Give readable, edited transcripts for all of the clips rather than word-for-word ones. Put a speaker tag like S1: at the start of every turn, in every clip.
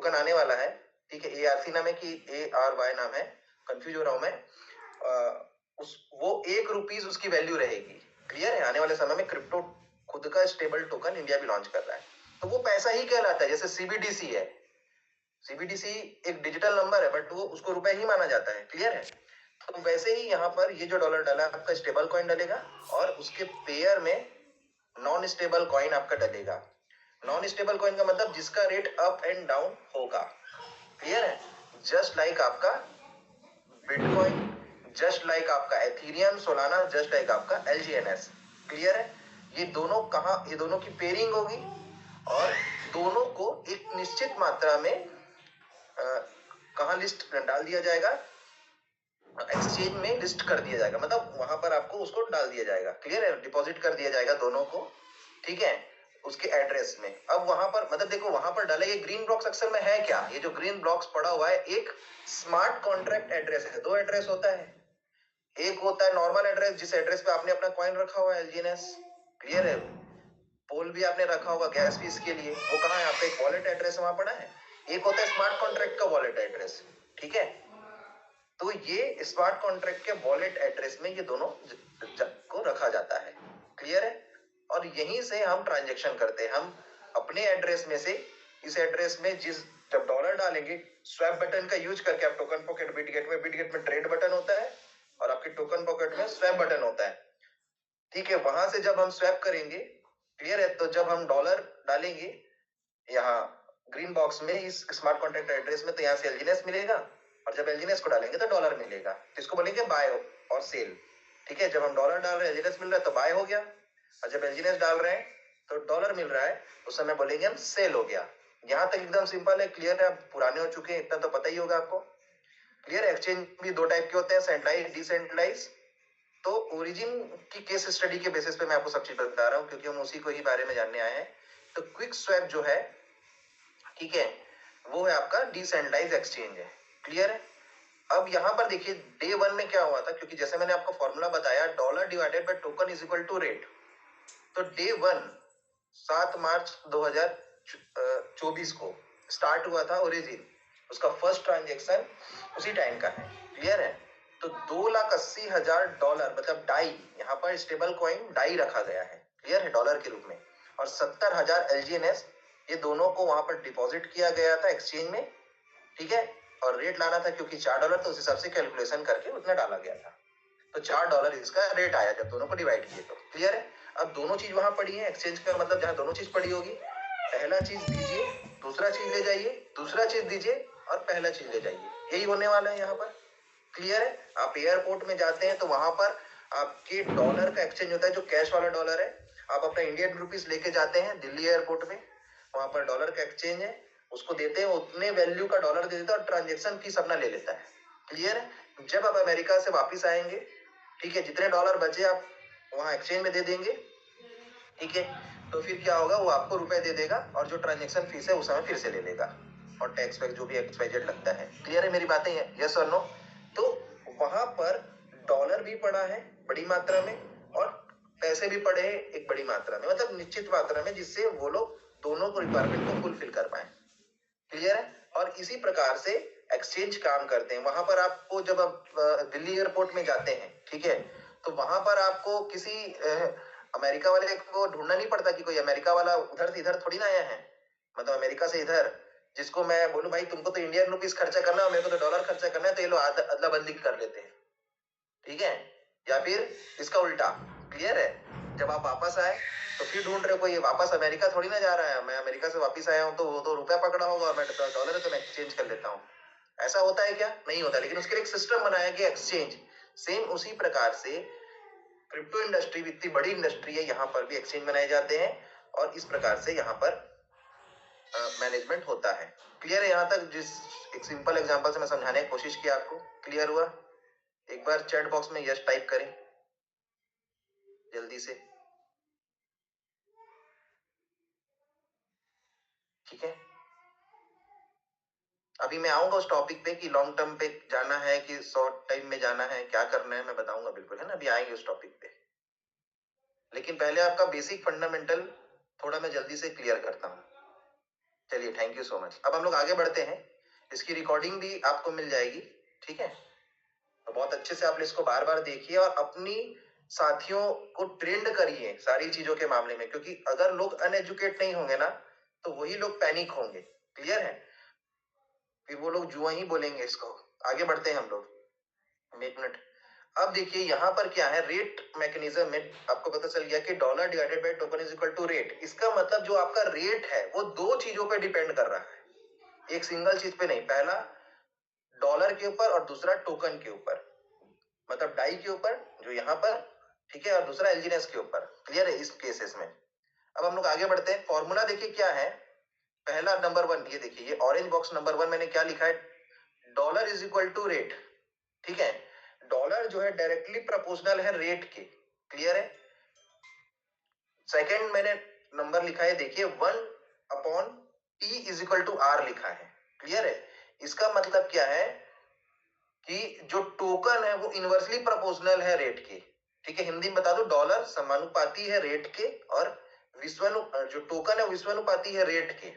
S1: Token आने वाला है, ठीक है, ARC नाम है कि ARY नाम है, कंफ्यूज हो रहा हूं मैं, वो ₹1 उसकी वैल्यू रहेगी। क्लियर है? आने वाले समय में क्रिप्टो खुद का स्टेबल टोकन इंडिया भी लॉन्च कर रहा है, तो वो पैसा ही कहलाता है। जैसे CBDC है, CBDC एक डिजिटल नंबर है बट वो उसको रुपए ही माना जाता है। क्लियर है? तो वैसे ही यहाँ पर ये जो डॉलर डाला आपका स्टेबल कॉइन डलेगा और उसके पेयर में नॉन स्टेबल कॉइन आपका डलेगा। नॉन स्टेबल कॉइन का मतलब जिसका रेट अप एंड डाउन होगा। क्लियर है? जस्ट लाइक आपका बिटकॉइन, जस्ट लाइक आपका एथेरियम, सोलाना, जस्ट लाइक आपका LGNS। क्लियर है? ये दोनों की पेयरिंग होगी और दोनों को एक निश्चित मात्रा में कहाँ लिस्ट डाल दिया जाएगा, एक्सचेंज में लिस्ट कर दिया जाएगा, मतलब वहां पर आपको उसको डाल दिया जाएगा। क्लियर है? डिपॉजिट कर दिया जाएगा दोनों को, ठीक है, उसके एड्रेस में। अब वहां पर मतलब देखो वहां पर डाला, ये ग्रीन ब्लॉक्स अक्सर में है क्या, ये जो ग्रीन ब्लॉक्स पड़ा हुआ है एक स्मार्ट कॉन्ट्रैक्ट एड्रेस है। दो एड्रेस होता है, एक होता है नॉर्मल एड्रेस जिस एड्रेस पे आपने अपना कॉइन रखा हुआ है LGNS। क्लियर है? पोल भी आपने रखा होगा गैस फीस के लिए, वो कहाँ है आपका, एक वॉलेट एड्रेस वहां पड़ा है। एक होता है स्मार्ट कॉन्ट्रैक्ट का वॉलेट एड्रेस, ठीक है। तो ये स्मार्ट कॉन्ट्रैक्ट के वॉलेट एड्रेस में ये दोनों को रखा जाता है। क्लियर है? और यहीं से हम ट्रांजेक्शन करते हैं, हम अपने एड्रेस में से इस एड्रेस में जब डॉलर डालेंगे, स्वैप बटन का यूज करके आप टोकन पॉकेट, बिटगेट में ट्रेड बटन होता है और आपके टोकन पॉकेट में स्वैप बटन होता है, ठीक है। वहां से जब हम स्वैप करेंगे, क्लियर है, तो जब हम डॉलर डालेंगे यहाँ ग्रीन बॉक्स में इस स्मार्ट कॉन्ट्रैक्ट एड्रेस में, तो यहाँ से LGNS मिलेगा और जब LGNS को डालेंगे तो डॉलर मिलेगा, तो इसको बोलेंगे बाय और सेल। ठीक है, जब हम डॉलर डाल रहे हैं LGNS मिल रहा है तो बाय हो गया, और जब LGNS डाल रहे हैं तो डॉलर मिल रहा है उस समय बोलेंगे हम सेल हो गया। यहाँ तक एकदम सिंपल है, क्लियर है? आप पुराने हो चुके हैं, इतना तो पता ही होगा आपको। क्लियर है? एक्सचेंज भी दो टाइप के होते हैं, सेंट्रलाइज, डिसेंट्रलाइज। तो ओरिजिन की केस स्टडी के बेसिस पे मैं आपको सब चीज बता रहा हूँ क्योंकि हम उसी को ही बारे में जानने आए हैं। तो क्विक स्वैप जो है, ठीक है, वो है आपका डिसेंट्रलाइज एक्सचेंज है। क्लियर है? अब यहां पर देखिए डे 1 में क्या हुआ था, क्योंकि जैसे मैंने आपको फॉर्मूला बताया dollar divided by token is equal to rate. तो डे 1 7 मार्च 2024 को स्टार्ट हुआ था ओरिजिन, उसका फर्स्ट ट्रांजेक्शन उसी टाइम का है। क्लियर है? तो $2,80,000 मतलब डाई, यहाँ पर स्टेबल कॉइन डाई रखा गया है। क्लियर है? डॉलर के रूप में, और 70,000 LGNS, ये दोनों को वहां पर डिपॉजिट किया गया था एक्सचेंज में। ठीक है, और रेट लाना था क्योंकि $4, तो उस हिसाब से कैलकुलेशन करके उतना डाला गया था, तो $4 इसका रेट आया जब दोनों को डिवाइड किए तो। क्लियर है? अब दोनों चीज वहां पड़ी है, एक्सचेंज का मतलब जहां दोनों चीज पड़ी होगी, पहला चीज दीजिए, दूसरा चीज ले जाइए, दूसरा चीज दीजिए और पहला चीज ले जाइए, यही होने वाला है यहाँ पर। क्लियर है? आप एयरपोर्ट में जाते हैं तो वहां पर आपके डॉलर का एक्सचेंज होता है, जो कैश वाला डॉलर है। आप अपना इंडियन रुपीज लेके जाते हैं दिल्ली एयरपोर्ट में, वहां पर डॉलर का एक्सचेंज है, उसको देते हैं, उतने वैल्यू का डॉलर दे देता है और ट्रांजेक्शन फीस अपना ले लेता है। क्लियर है? जब आप अमेरिका से वापिस आएंगे, ठीक है, जितने डॉलर बचे आप वहां एक्सचेंज में दे देंगे, ठीक है, तो फिर क्या होगा, वो आपको रुपए दे देगा और जो ट्रांजेक्शन फीस है उस समय फिर से ले लेगा, और टैक्स वैक्स जो भी एक्सपेक्टेड लगता है। क्लियर है मेरी बातें? यस और नो? तो वहां पर डॉलर भी पड़ा है बड़ी मात्रा में और पैसे भी पड़े हैं एक बड़ी मात्रा में, मतलब निश्चित मात्रा में, जिससे वो लोग दोनों को रिक्वायरमेंट को फुलफिल कर पाए। क्लियर है? और इसी प्रकार से एक्सचेंज काम करते हैं। वहां पर आपको जब आप दिल्ली एयरपोर्ट में जाते हैं, ठीक है, तो वहां पर आपको किसी अमेरिका वाले को ढूंढना नहीं पड़ता कि कोई अमेरिका वाला उधर से इधर थोड़ी ना आया है, मतलब अमेरिका से इधर, जिसको मैं बोलूं भाई तुमको तो इंडियन रुपीज खर्चा करना है, मेरे को तो डॉलर खर्चा करना है, तो ये लोग अदला बदली कर लेते हैं। ठीक है? या फिर इसका उल्टा। क्लियर है? जब आप वापस आए तो फिर ढूंढ रहे हो, कोई वापस अमेरिका थोड़ी ना जा रहा है, मैं अमेरिका से वापस आया हूं तो वो तो रुपया पकड़ा होगा और मैं डॉलर है तो मैं एक्सचेंज कर लेता हूँ। ऐसा होता है क्या? नहीं होता, लेकिन उसके लिए एक सिस्टम बनाया गया एक्सचेंज। सेम उसी प्रकार से क्रिप्टो इंडस्ट्री भी इतनी बड़ी इंडस्ट्री है, यहाँ पर भी एक्सचेंज बनाए जाते हैं और इस प्रकार से यहाँ पर मैनेजमेंट होता है। क्लियर है? यहाँ तक जिस एक सिंपल एग्जांपल से मैं समझाने की कोशिश की आपको, क्लियर हुआ? एक बार चैट बॉक्स में यस टाइप करें जल्दी से, ठीक है। अभी मैं आऊंगा उस टॉपिक पे कि लॉन्ग टर्म पे जाना है कि शॉर्ट टाइम में जाना है, क्या करना है मैं बताऊंगा बिल्कुल, है ना, अभी आएंगे उस टॉपिक पे। लेकिन पहले आपका बेसिक फंडामेंटल थोड़ा मैं जल्दी से क्लियर करता हूँ, चलिए, थैंक यू सो मच। अब हम लोग आगे बढ़ते हैं, इसकी रिकॉर्डिंग भी आपको मिल जाएगी, ठीक है। तो बहुत अच्छे से आप इसको बार बार देखिए और अपनी साथियों को ट्रेंड करिए सारी चीजों के मामले में, क्योंकि अगर लोग अनएजुकेट नहीं होंगे ना तो वही लोग पैनिक होंगे। क्लियर है? फिर वो लोग जुआ ही बोलेंगे इसको। आगे बढ़ते हैं हम लोग, एक मिनट। अब देखिए यहाँ पर क्या है, रेट मैकेनिज्म में आपको पता चल गया कि dollar divided by token is equal to rate. इसका मतलब जो आपका रेट है वो दो चीजों पे डिपेंड कर रहा है, एक सिंगल चीज पे नहीं। पहला डॉलर के ऊपर और दूसरा टोकन के ऊपर, मतलब डाई के ऊपर जो यहाँ पर, ठीक है, और दूसरा एलजीएनएस के ऊपर। क्लियर है इस केसेस में? अब हम लोग आगे बढ़ते हैं। फॉर्मूला देखिए क्या है। पहला नंबर वन, ये देखिए, ये ऑरेंज बॉक्स नंबर वन मैंने क्या लिखा है, dollar is equal to rate. ठीक है, डॉलर जो है डायरेक्टली प्रोपोर्शनल है रेट के। क्लियर है? सेकंड मैंने नंबर लिखा है, देखिए 1/T=R लिखा है। क्लियर है? इसका मतलब क्या है कि जो टोकन है वो इनवर्सली प्रोपोर्शनल है रेट के। ठीक है, हिंदी में बता दो, डॉलर समानुपाती है रेट के, और जो टोकन है विश्वानुपाती है रेट के।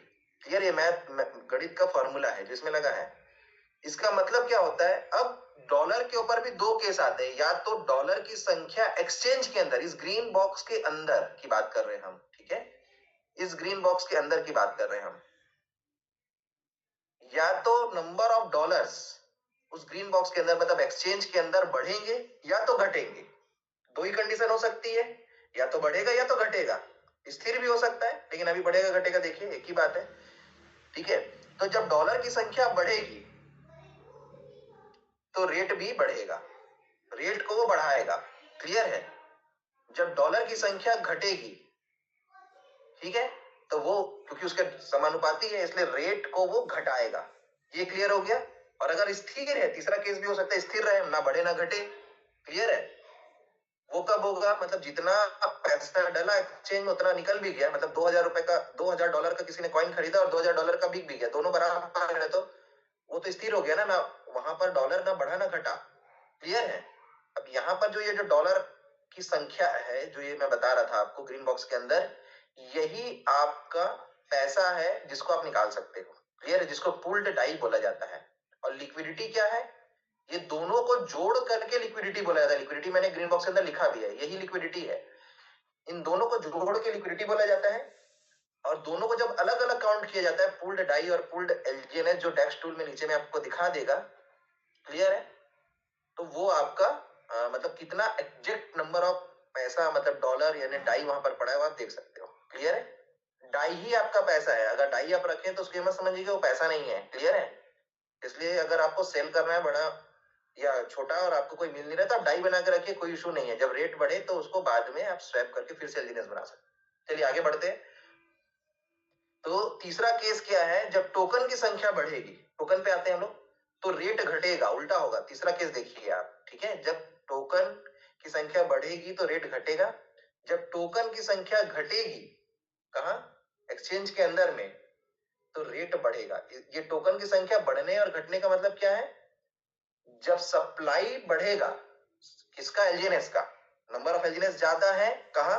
S1: क्लियर? ये मैथ गणित का फॉर्मूला है जिसमें लगा है। इसका मतलब क्या होता है, अब डॉलर के ऊपर भी दो केस आते हैं, या तो डॉलर की संख्या एक्सचेंज के अंदर, इस ग्रीन बॉक्स के अंदर की बात कर रहे हैं हम, ठीक है, इस ग्रीन बॉक्स के अंदर की बात कर रहे हैं हम, या तो नंबर ऑफ डॉलर्स उस ग्रीन बॉक्स के अंदर, मतलब एक्सचेंज के अंदर, बढ़ेंगे या तो घटेंगे। दो ही कंडीशन हो सकती है, या तो बढ़ेगा या तो घटेगा। स्थिर भी हो सकता है, लेकिन अभी बढ़ेगा घटेगा देखिए एक ही बात है। ठीक है, तो जब डॉलर की संख्या बढ़ेगी तो रेट भी बढ़ेगा, रेट को वो बढ़ाएगा। क्लियर है? जब डॉलर की संख्या घटेगी, ठीक है, तो वो क्योंकि उसके समानुपाती है इसलिए रेट को वो घटाएगा। ये क्लियर हो गया? और अगर स्थिर है, तीसरा केस भी हो सकता है, स्थिर रहे, ना बढ़े ना घटे। क्लियर है? वो कब होगा, मतलब जितना पैसा डाला एक्सचेंज में उतना निकल भी गया, मतलब 2000 रुपए का, $2000 का किसी ने कॉइन खरीदा और $2000 का बिक भी गया, दोनों बराबर है, तो वो तो स्थिर हो गया ना वहां पर डॉलर ना बढ़ा ना घटा। क्लियर है? अब यहाँ पर जो ये जो डॉलर की संख्या है, जो ये मैं बता रहा था आपको ग्रीन बॉक्स के अंदर, यही आपका पैसा है जिसको आप निकाल सकते हो। क्लियर है? जिसको पूल्ड डाई बोला जाता है। और लिक्विडिटी क्या है, ये दोनों को जोड़ करके लिक्विडिटी बोला जाता है। लिक्विडिटी मैंने ग्रीन बॉक्स के अंदर लिखा भी है, यही लिक्विडिटी है। इन दोनों को जोड़ के लिक्विडिटी बोला जाता है, और दोनों को जब अलग अलग काउंट किया जाता है, पूल्ड डाई और पूल्ड एलजीएनएस, जो डेक्स टूल में नीचे में आपको दिखा देगा। क्लियर है? तो वो आपका मतलब कितना एग्जैक्ट नंबर ऑफ पैसा, मतलब डॉलर यानी डाई वहां पर पड़ा है, वो आप देख सकते हो। क्लियर है? डाई ही आपका पैसा है, अगर डाई आप रखें तो उसके मत समझिए वो पैसा नहीं है। क्लियर है? इसलिए अगर आपको सेल करना है बड़ा या छोटा और आपको कोई मिल नहीं रहा, तो आप डाई बना के रखिए, कोई इशू नहीं है। जब रेट बढ़े तो उसको बाद में आप स्वैप करके फिर से एलजीएनएस बना सकते। चलिए आगे बढ़ते हैं। तो तीसरा केस क्या है, जब टोकन की संख्या बढ़ेगी, टोकन पे आते हैं हम लोग, तो रेट घटेगा, उल्टा होगा। तीसरा केस देखिए आप, ठीक है, जब टोकन की संख्या बढ़ेगी तो रेट घटेगा, जब टोकन की संख्या घटेगी, कहा, एक्सचेंज के अंदर में, तो रेट बढ़ेगा। ये टोकन की संख्या बढ़ने और घटने का मतलब क्या है, जब सप्लाई बढ़ेगा, किसका, एलजीएनएस का, नंबर ऑफ एलजीएनएस ज्यादा है, कहा,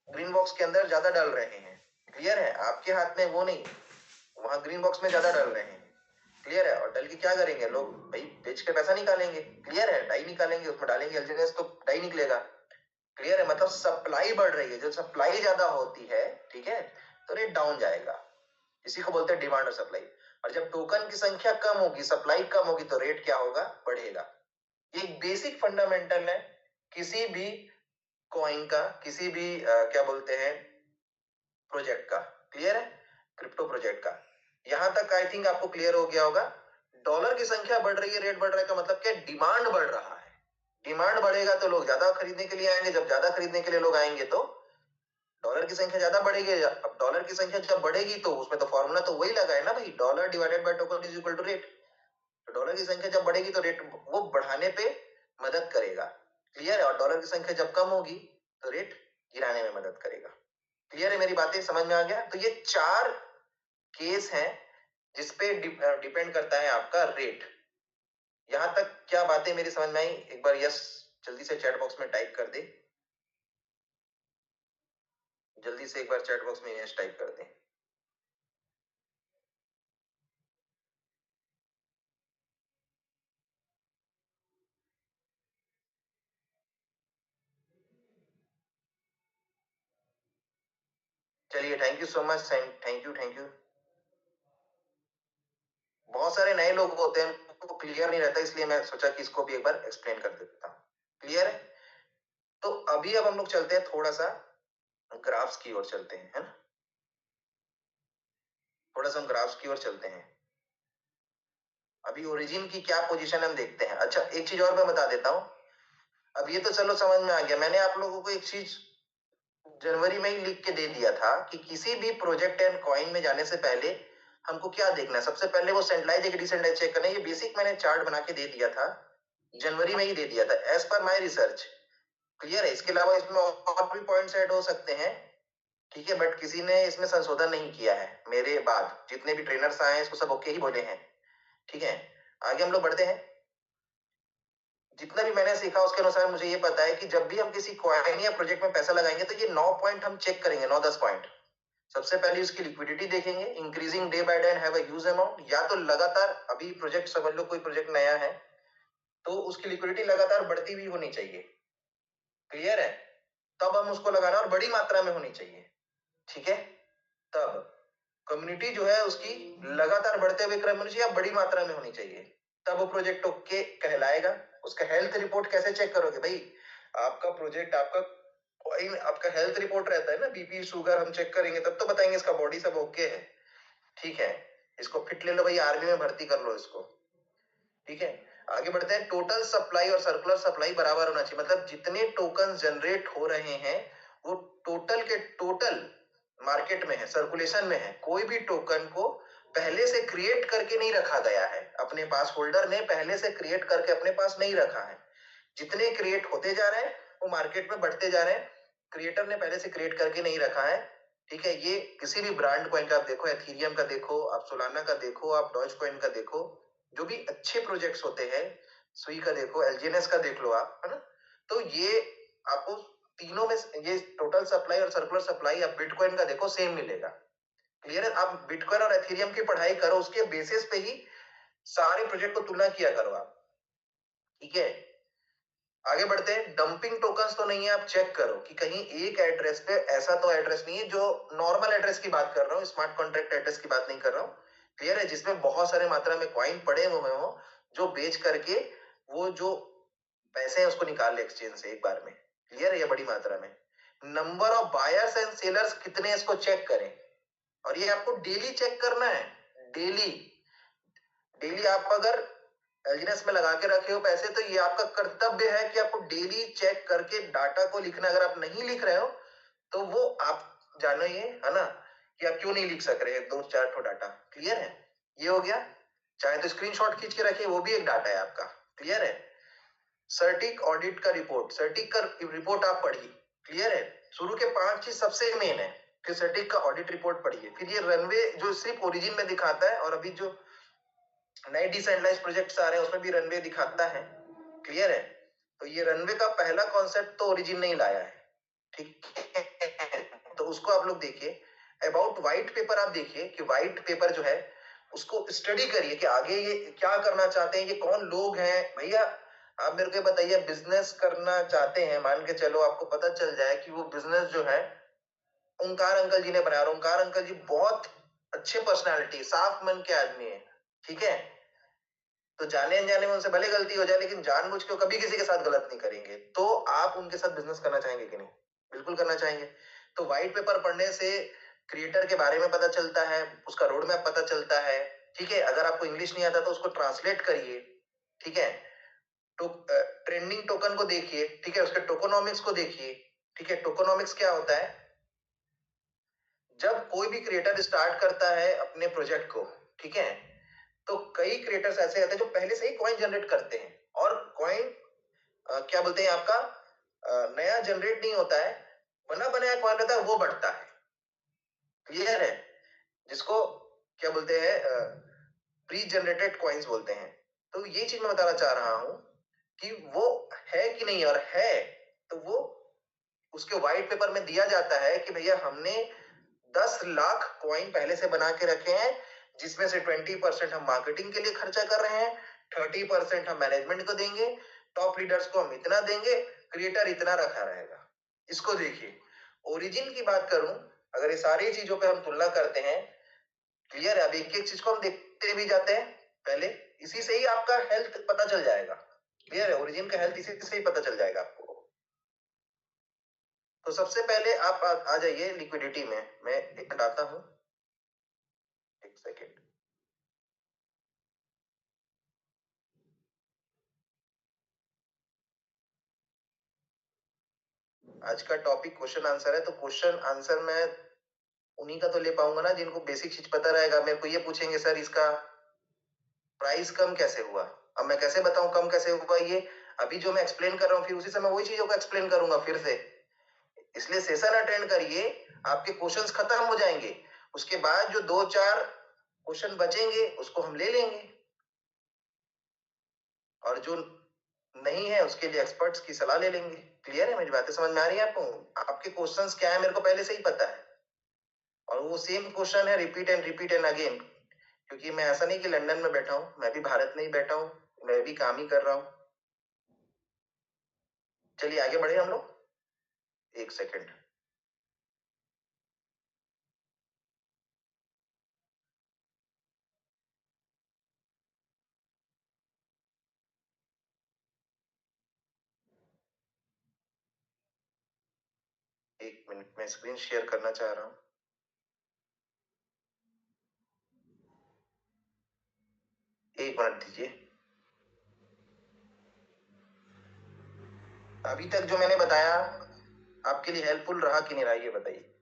S1: ग्रीन बॉक्स के अंदर ज्यादा डाल रहे हैं। क्लियर है? आपके हाथ में वो नहीं, वहां ग्रीन बॉक्स में ज्यादा डाल रहे हैं। क्लियर है? और डल के क्या करेंगे लोग, भाई बेच के पैसा निकालेंगे। क्लियर है? डाई निकालेंगे, उसमें डालेंगे एलजीएनएस तो डाई निकलेगा। क्लियर है? मतलब सप्लाई बढ़ रही है, जो सप्लाई ज्यादा होती है, ठीक है, तो रेट डाउन जाएगा। इसी को बोलते हैं डिमांड और सप्लाई। और जब टोकन की संख्या कम होगी, सप्लाई कम होगी, तो रेट क्या होगा, बढ़ेगा। एक बेसिक फंडामेंटल है किसी भी कॉइन का, किसी भी क्या बोलते हैं, प्रोजेक्ट का। क्लियर है? क्रिप्टो प्रोजेक्ट का। यहां तक आई थिंक आपको क्लियर हो गया होगा। डॉलर की संख्या बढ़ रही है, रेट बढ़ रहा है, का मतलब क्या, डिमांड बढ़ रहा है। डिमांड बढ़ेगा तो लोग ज्यादा खरीदने के लिए आएंगे, जब ज्यादा खरीदने के लिए लोग आएंगे तो डॉलर की संख्या ज्यादा बढ़ेगी। अब डॉलर की संख्या जब बढ़ेगी तो उसमें तो फॉर्मूला तो वही लगा है ना भाई, dollar divided by token is equal to rate. तो डॉलर की संख्या जब बढ़ेगी तो रेट वो बढ़ाने पे मदद करेगा। क्लियर है? और डॉलर की संख्या जब कम होगी तो रेट गिराने में मदद करेगा। क्लियर है? मेरी बातें समझ में आ गया? तो ये 4 केस हैं जिसपे डिपेंड करता है आपका रेट। यहां तक क्या बातें मेरी समझ में आई? एक बार यस जल्दी से चैट बॉक्स में टाइप कर दे, जल्दी से एक बार चैट बॉक्स में यस टाइप कर दे। चलिए, thank you so much, thank you. बहुत सारे नए लोग होते हैं, उनको क्लियर नहीं रहता, इसलिए मैं सोचा कि इसको भी एक बार एक्सप्लेन कर देता हूँ। क्लियर है? तो अभी अब हम लोग चलते हैं, थोड़ा सा ग्राफ्स की ओर चलते हैं, है ना? थोड़ा सा हम ग्राफ्स की ओर चलते हैं। अभी ओरिजिन की क्या पोजीशन हम देखते हैं। अच्छा, एक चीज और मैं बता देता हूँ। अब ये तो चलो समझ में आ गया। मैंने आप लोगों को एक चीज जनवरी में ही लिख के दे दिया था कि किसी भी प्रोजेक्ट एंड कॉइन में जाने से पहले हमको क्या देखना है। सबसे पहले वो सेंट्रलाइज एक डिसेंट्रलाइज चेक करना है। ये बेसिक मैंने चार्ट बना के दे दिया था, जनवरी में ही दे दिया था, as per my research. Clear है? इसके अलावा इसमें और भी पॉइंट्स ऐड हो सकते हैं, ठीक है, बट किसी ने इसमें संशोधन नहीं किया है। मेरे बाद जितने भी ट्रेनर्स आए हैं इसको सब ओके ही बोले हैं, ठीक है। आगे हम लोग बढ़ते हैं। जितना भी मैंने सीखा उसके अनुसार मुझे ये पता है कि जब भी हम किसी कॉइन या प्रोजेक्ट में पैसा लगाएंगे तो ये 9 पॉइंट हम चेक करेंगे, 9-10 पॉइंट। सबसे पहले उसकी लिक्विडिटी देखेंगे, increasing day by day and have a huge amount, या तो लगातार, अभी प्रोजेक्ट समझ लो कोई प्रोजेक्ट नया है तो उसकी लिक्विडिटी लगातार बढ़ती हुई होनी चाहिए। क्लियर है? तब हम उसको लगाना, और बड़ी मात्रा में होनी चाहिए, ठीक है। तब कम्युनिटी जो है उसकी लगातार बढ़ते हुए क्रम में या बड़ी मात्रा में होनी चाहिए, तब वो प्रोजेक्ट ओके कहलाएगा। उसका हेल्थ रिपोर्ट कैसे चेक करोगे भाई? आपका प्रोजेक्ट, आपका हेल्थ रिपोर्ट रहता है ना, बीपी शुगर हम चेक करेंगे तब तो बताएंगे इसका बॉडी सब ओके है, ठीक है। इसको फिट ले लो भाई, आर्मी में भर्ती कर लो इसको, ठीक है। आगे बढ़ते हैं। टोटल सप्लाई और सर्कुलर सप्लाई बराबर होना चाहिए, मतलब जितने टोकन जनरेट हो रहे हैं वो टोटल के टोटल मार्केट में है, सर्कुलेशन में है। कोई भी टोकन को पहले से क्रिएट करके नहीं रखा गया है अपने पास, होल्डर ने पहले से क्रिएट करके अपने पास नहीं रखा है। जितने क्रिएट होते जा रहे हैं वो मार्केट में बढ़ते जा रहे हैं, क्रिएटर ने पहले से क्रिएट करके नहीं रखा है, ठीक है। ये किसी भी ब्रांड कॉइन का आप देखो, एथीरियम का देखो, आप सोलाना का देखो, आप डॉज कॉइन का देखो, जो भी अच्छे प्रोजेक्ट्स होते हैं, सुई का देखो, एलजीएनएस का देख लो आप, है ना। तो ये आपको तीनों में ये टोटल सप्लाई और सर्कुलर सप्लाई आप बिटकॉइन का देखो, सेम मिलेगा। क्लियर है? आप बिटकॉइन और एथीरियम की पढ़ाई करो, उसके बेसिस पे ही सारे प्रोजेक्ट को तुलना किया करो आप, ठीक है। आगे बढ़ते हैं। डंपिंग टोकन्स तो नहीं है, आप चेक करो कि कहीं एक एड्रेस पे ऐसा तो एड्रेस नहीं है, जो नॉर्मल एड्रेस की बात कर रहा हूँ, स्मार्ट कॉन्ट्रैक्ट एड्रेस की बात नहीं कर रहा हूँ, क्लियर है, जिसमें बहुत सारे मात्रा में कॉइन पड़े हुए हो, जो बेच करके वो जो पैसे हैं उसको निकाल ले एक्सचेंज से एक बार में। क्लियर है? ये बड़ी मात्रा में। Number of buyers and sellers कितने, इसको चेक करें, और ये आपको डेली चेक करना है। डेली डेली आप अगर एलजीएनएस में लगा के रखे हो पैसे, तो ये आपका कर्तव्य है कि आपको डेली चेक करके डाटा को लिखना। अगर आप नहीं लिख रहे हो तो वो आप जानो, ये है ना कि आप क्यों नहीं लिख सक रहे 2-4 ठो डाटा। क्लियर है? ये हो गया। चाहे तो स्क्रीनशॉट खींच के रखिए, वो भी एक डाटा है आपका। क्लियर है? सर्टिक ऑडिट का रिपोर्ट, सर्टिक का रिपोर्ट आप पढ़िए। क्लियर है? शुरू के 5 चीज सबसे मेन है, फिर सर्टिक का ऑडिट रिपोर्ट पढ़िए, फिर ये रनवे जो सिर्फ ओरिजिन में दिखाता है, और अभी जो नए डिसेंट्रलाइज प्रोजेक्ट्स आ रहे हैं उसमें भी रनवे दिखाता है। क्लियर है? तो ये रनवे का पहला कॉन्सेप्ट तो ओरिजिन नहीं लाया है, ठीक है। तो उसको आप लोग देखिए। अबाउट व्हाइट पेपर आप देखिए कि व्हाइट पेपर जो है उसको स्टडी करिए कि आगे ये क्या करना चाहते हैं, ये कौन लोग हैं भैया। आप मेरे को बताइए, बिजनेस करना चाहते हैं, मान के चलो आपको पता चल जाए कि वो बिजनेस जो है ओंकार अंकल जी ने बनाया, ओंकार अंकल जी बहुत अच्छे पर्सनालिटी, साफ मन के आदमी है, ठीक है। तो जाने अनजाने में उनसे भले गलती हो जाए, लेकिन जानबूझ के कभी किसी के साथ गलत नहीं करेंगे। तो आप उनके साथ बिजनेस करना चाहेंगे कि नहीं? बिल्कुल करना चाहेंगे। तो व्हाइट पेपर पढ़ने से क्रिएटर के बारे में पता चलता है, उसका रोड मैप पता चलता है, ठीक है। अगर आपको इंग्लिश नहीं आता तो उसको ट्रांसलेट करिए, ठीक है। तो ट्रेंडिंग टोकन को देखिए, ठीक है, उसके टोकोनॉमिक्स को देखिए, ठीक है। टोकोनॉमिक्स क्या होता है? जब कोई भी क्रिएटर स्टार्ट करता है अपने प्रोजेक्ट को, ठीक है, तो कई क्रिएटर्स ऐसे रहते हैं जो पहले से ही कॉइन जनरेट करते हैं, और कॉइन क्या बोलते हैं आपका नया जनरेट नहीं होता है, बना बनाया कॉइन रहता है, वो बढ़ता है। क्लियर है? जिसको क्या बोलते हैं, प्री जनरेटेड कॉइन्स बोलते हैं। तो ये चीज मैं बताना चाह रहा हूं कि वो है कि नहीं, और है तो वो उसके व्हाइट पेपर में दिया जाता है कि भैया हमने 10 लाख कॉइन पहले से बना के रखे हैं, जिसमें से 20% हम मार्केटिंग के लिए खर्चा कर रहे हैं, 30% हम मैनेजमेंट को देंगे, टॉप लीडर्स को हम इतना देंगे, क्रिएटर इतना रखा रहेगा। इसको देखिए। ओरिजिन की बात करूं अगर ये सारी चीजों पे हम तुलना करते हैं, क्लियर है, अब एक एक चीज को हम देखते भी जाते हैं पहले, इसी से ही आपका हेल्थ पता चल जाएगा, क्लियर है, ओरिजिन का हेल्थ इसी से ही पता चल जाएगा आपको। तो सबसे पहले आप आ जाइए लिक्विडिटी में, मैं एक हटाता हूं, एक सेकेंड। आज का टॉपिक क्वेश्चन आंसर है, तो क्वेश्चन आंसर मैं उन्हीं का तो ले पाऊंगा ना जिनको बेसिक चीज पता रहेगा। मेरे को ये पूछेंगे सर इसका प्राइस कम कैसे हुआ, अब मैं कैसे बताऊं कम कैसे हुआ, ये अभी जो मैं एक्सप्लेन कर रहा हूँ फिर उसी समय वही चीजों को एक्सप्लेन करूंगा फिर से। इसलिए सेशन अटेंड करिए, आपके क्वेश्चंस खत्म हो जाएंगे, उसके बाद जो 2-4 क्वेश्चन बचेंगे उसको हम ले लेंगे, और जो नहीं है उसके लिए एक्सपर्ट्स की सलाह ले लेंगे। क्लियर है, मेरी बातें समझ में आ रही है आपको? आपके क्वेश्चंस क्या है मेरे को पहले से ही पता है, और वो सेम क्वेश्चन है, रिपीट एंड अगेन, क्योंकि मैं ऐसा नहीं कि लंदन में बैठा हूं, मैं भी भारत में ही बैठा हूं, मैं भी काम ही कर रहा हूं। चलिए आगे बढ़े हम लोग, एक सेकेंड। एक मिनट, मैं स्क्रीन शेयर करना चाह रहा हूं। एक मिनट दीजिए। अभी तक जो मैंने बताया आपके लिए हेल्पफुल रहा कि नहीं रहा, ये बताइए।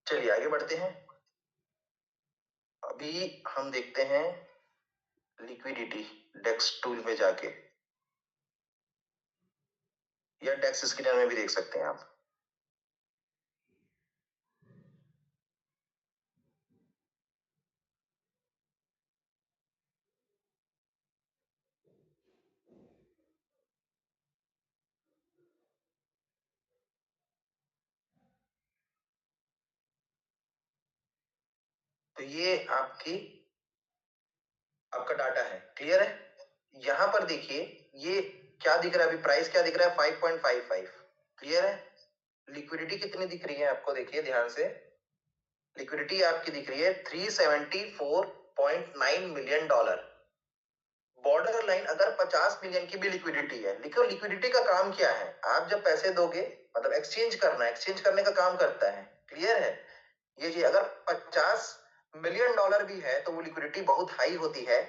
S1: चलिए आगे बढ़ते हैं। अभी हम देखते हैं लिक्विडिटी, डेक्स टूल में जाके, या डेक्स स्कैनर में भी देख सकते हैं आप। तो ये आपका डाटा है, क्लियर है। यहां पर देखिए ये क्या दिख रहा है, अभी प्राइस क्या दिख रहा है, 5.55, क्लियर है। लिक्विडिटी कितनी दिख रही है आपको, देखिए ध्यान से, लिक्विडिटी आपकी दिख रही है 374.9 मिलियन डॉलर। बॉर्डर लाइन अगर 50 मिलियन की भी लिक्विडिटी है, लेकिन लिक्विडिटी का काम क्या है, आप जब पैसे दोगे मतलब एक्सचेंज करना है, एक्सचेंज करने का काम करता है, क्लियर है। ये जी अगर 50 मिलियन डॉलर भी है तो वो लिक्विडिटी बहुत हाई होती है,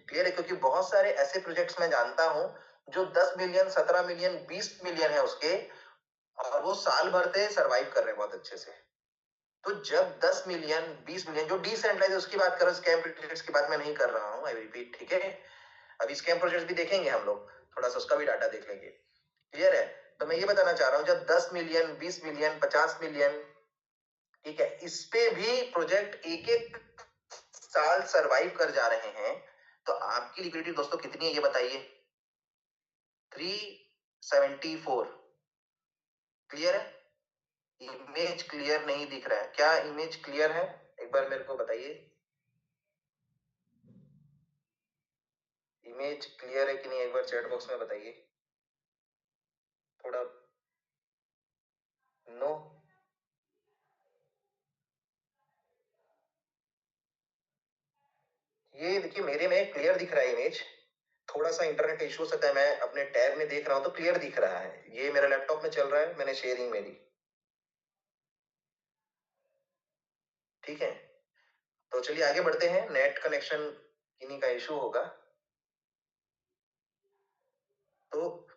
S1: क्लियर है, क्योंकि बहुत सारे ऐसे प्रोजेक्ट्स मैं जानता हूं जो 10 मिलियन 17 मिलियन 20 मिलियन है उसके, और वो साल भर से सरवाइव कर रहे हैं बहुत अच्छे से। तो जब 10 मिलियन 20 मिलियन जो डिसेंट्रलाइज उसकी बात करो, स्कैम प्रोजेक्ट्स की बात मैं नहीं कर रहा हूं, आई रिपीट, ठीक है। अभी स्कैम प्रोजेक्ट्स भी देखेंगे हम लोग, थोड़ा सा उसका भी डाटा देख लेंगे, क्लियर है। तो मैं ये बताना चाह रहा हूं जब 10 मिलियन 20 मिलियन 50 मिलियन, ठीक है, इस पे भी प्रोजेक्ट एक एक साल सरवाइव कर जा रहे हैं, तो आपकी लिक्विडिटी दोस्तों कितनी है ये बताइए, 374, क्लियर है। इमेज क्लियर नहीं दिख रहा है क्या, इमेज क्लियर है, एक बार मेरे को बताइए, इमेज क्लियर है कि नहीं, एक बार चैट बॉक्स में बताइए थोड़ा। नो, ये देखिए मेरे में क्लियर दिख रहा है इमेज, थोड़ा सा इंटरनेट इशू हो सकता है, मैं अपने टैब में देख रहा हूं तो क्लियर दिख रहा है, ये मेरा लैपटॉप में चल रहा है, मैंने शेयरिंग मेरी, ठीक है। तो चलिए आगे बढ़ते हैं, नेट कनेक्शन किन्हीं का इशू होगा। तो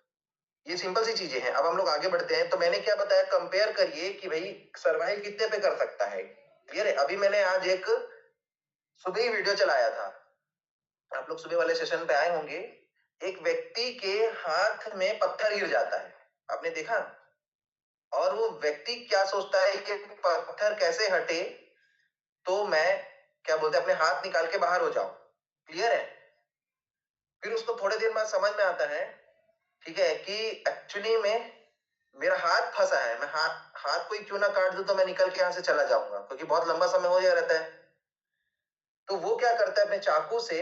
S1: ये सिंपल सी चीजें हैं, अब हम लोग आगे बढ़ते हैं। तो मैंने क्या बताया, कंपेयर करिए कि भाई सरवाइव कितने पे कर सकता है, क्लियर है। अभी मैंने आज एक सुबह ही वीडियो चलाया था, आप लोग सुबह वाले सेशन पे आए होंगे, एक व्यक्ति के हाथ में पत्थर गिर जाता है, आपने देखा, और वो व्यक्ति क्या सोचता है कि पत्थर कैसे हटे तो मैं क्या बोलते हैं अपने हाथ निकाल के बाहर हो जाऊं, क्लियर है। फिर उसको थोड़े देर बाद समझ में आता है, ठीक है, कि एक्चुअली में मेरा हाथ फंसा है, मैं हाथ को ही क्यों ना काट दूं तो मैं निकल के यहाँ से चला जाऊंगा, क्योंकि बहुत लंबा समय हो जा रहता है। तो वो क्या करता है, अपने चाकू से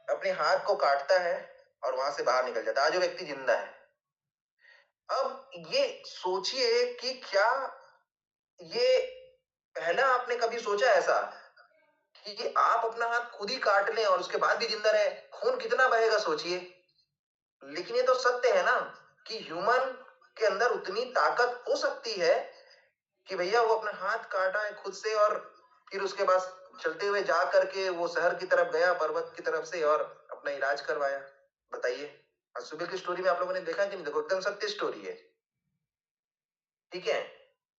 S1: अपने हाथ को काटता है और वहां से बाहर निकल जाता है, आज वो व्यक्ति जिंदा है, अब ये सोचिए कि क्या ये पहला आपने कभी सोचा ऐसा कि आप अपना हाथ खुद ही काट लें और उसके बाद भी जिंदा रहे, खून कितना बहेगा सोचिए। लेकिन ये तो सत्य है ना कि ह्यूमन के अंदर उतनी ताकत हो सकती है कि भैया वो अपना हाथ काटा है खुद से और फिर उसके बाद चलते हुए जा करके वो शहर की तरफ गया, पर्वत की तरफ से, और अपना इलाज करवाया। बताइए, आज सुबह की स्टोरी में आप लोगों ने देखा कि नहीं? देखो, एकदम सत्य स्टोरी है। ठीक है,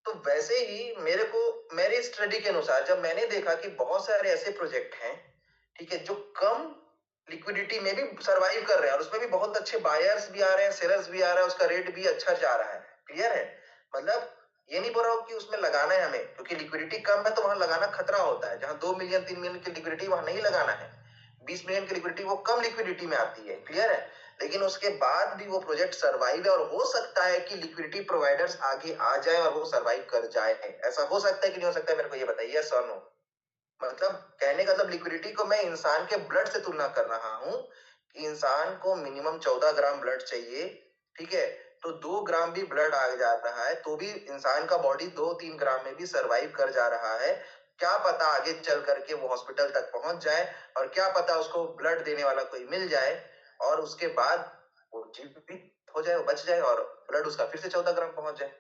S1: तो वैसे ही मेरे स्टडी के अनुसार जब मैंने देखा कि बहुत सारे ऐसे प्रोजेक्ट हैं, ठीक है, जो कम लिक्विडिटी में भी सरवाइव कर रहे हैं और उसमें भी बहुत अच्छे बायर्स भी आ रहे हैं, सेलर्स भी आ रहा है, उसका रेट भी अच्छा जा रहा है। क्लियर है? मतलब ये नहीं बोल रहा हूं कि उसमें लगाना है हमें, क्योंकि लिक्विडिटी कम है तो वहां लगाना खतरा होता है। जहां 2 मिलियन 3 मिलियन की लिक्विडिटी, वहां नहीं लगाना है। 20 मिलियन की लिक्विडिटी वो कम लिक्विडिटी में आती है। क्लियर है? लेकिन उसके बाद भी वो प्रोजेक्ट सरवाइव है और हो सकता है कि लिक्विडिटी प्रोवाइडर्स आगे आ जाए और वो सरवाइव कर जाए। ऐसा हो सकता है कि नहीं हो सकता है? मेरे को ये बताइए, यस और नो। मतलब कहने का मतलब लिक्विडिटी को मैं इंसान के ब्लड से तुलना कर रहा हूं कि इंसान को मिनिमम 14 ग्राम ब्लड चाहिए। ठीक है, तो 2 ग्राम भी ब्लड आ जा रहा है तो भी इंसान का बॉडी 2-3 ग्राम में भी सरवाइव कर जा रहा है। क्या पता आगे चल करके वो हॉस्पिटल तक पहुंच जाए और क्या पता उसको ब्लड देने वाला कोई मिल जाए और उसके बाद वो जीवित हो जाए, वो बच जाए और ब्लड उसका फिर से 14 ग्राम पहुंच जाए।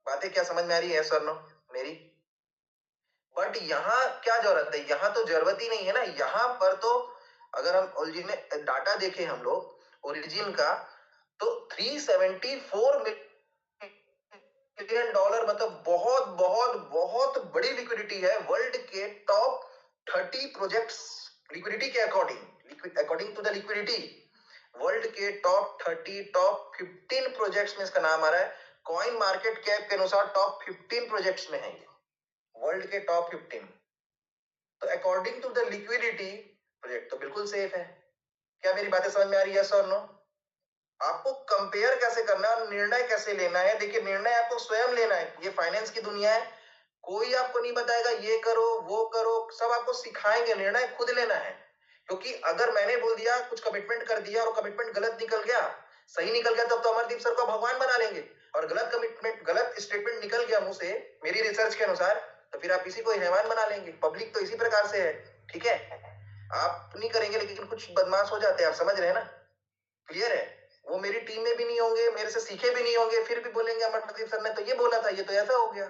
S1: बातें क्या समझ में आ रही है सर? नो मेरी? बट यहाँ क्या जरूरत है? यहाँ तो जरूरत ही नहीं है ना। यहाँ पर तो अगर हम ओरिजिन डाटा देखें हम लोग ओरिजिन का, तो 374 मिलियन डॉलर, मतलब बहुत बहुत बहुत बड़ी लिक्विडिटी है। वर्ल्ड के टॉप 30 प्रोजेक्ट्स लिक्विडिटी के according to the liquidity, world के टॉप 30 टॉप 15 प्रोजेक्ट्स में इसका नाम आ रहा है। कॉइन मार्केट कैप के अनुसार टॉप 15 प्रोजेक्ट्स में है, वर्ल्ड के टॉप 15। तो according to the liquidity project तो बिल्कुल सेफ है। क्या मेरी बातें समझ में आ रही है, यस और नो? आपको कंपेयर कैसे करना है और निर्णय कैसे लेना है? देखिए, निर्णय आपको स्वयं लेना है। ये फाइनेंस की दुनिया है, कोई आपको नहीं बताएगा ये करो वो करो, सब आपको सिखाएंगे। निर्णय खुद लेना है, क्योंकि अगर मैंने बोल दिया, कुछ कमिटमेंट कर दिया और कमिटमेंट गलत निकल गया, सही निकल गया, तब तो अमरदीप सर को भगवान बना लेंगे। और गलत कमिटमेंट, गलत स्टेटमेंट निकल गया मुंह से मेरी रिसर्च के अनुसार, तो फिर आप इसी को हैवान बना लेंगे। पब्लिक तो इसी प्रकार से है। ठीक है, आप नहीं करेंगे लेकिन कुछ बदमाश हो जाते हैं, आप समझ रहे हैं ना? क्लियर है? वो मेरी टीम में भी नहीं होंगे, मेरे से सीखे भी नहीं होंगे, फिर भी बोलेंगे अमरदीप सर ने तो ये बोला था, ये तो ऐसा हो गया।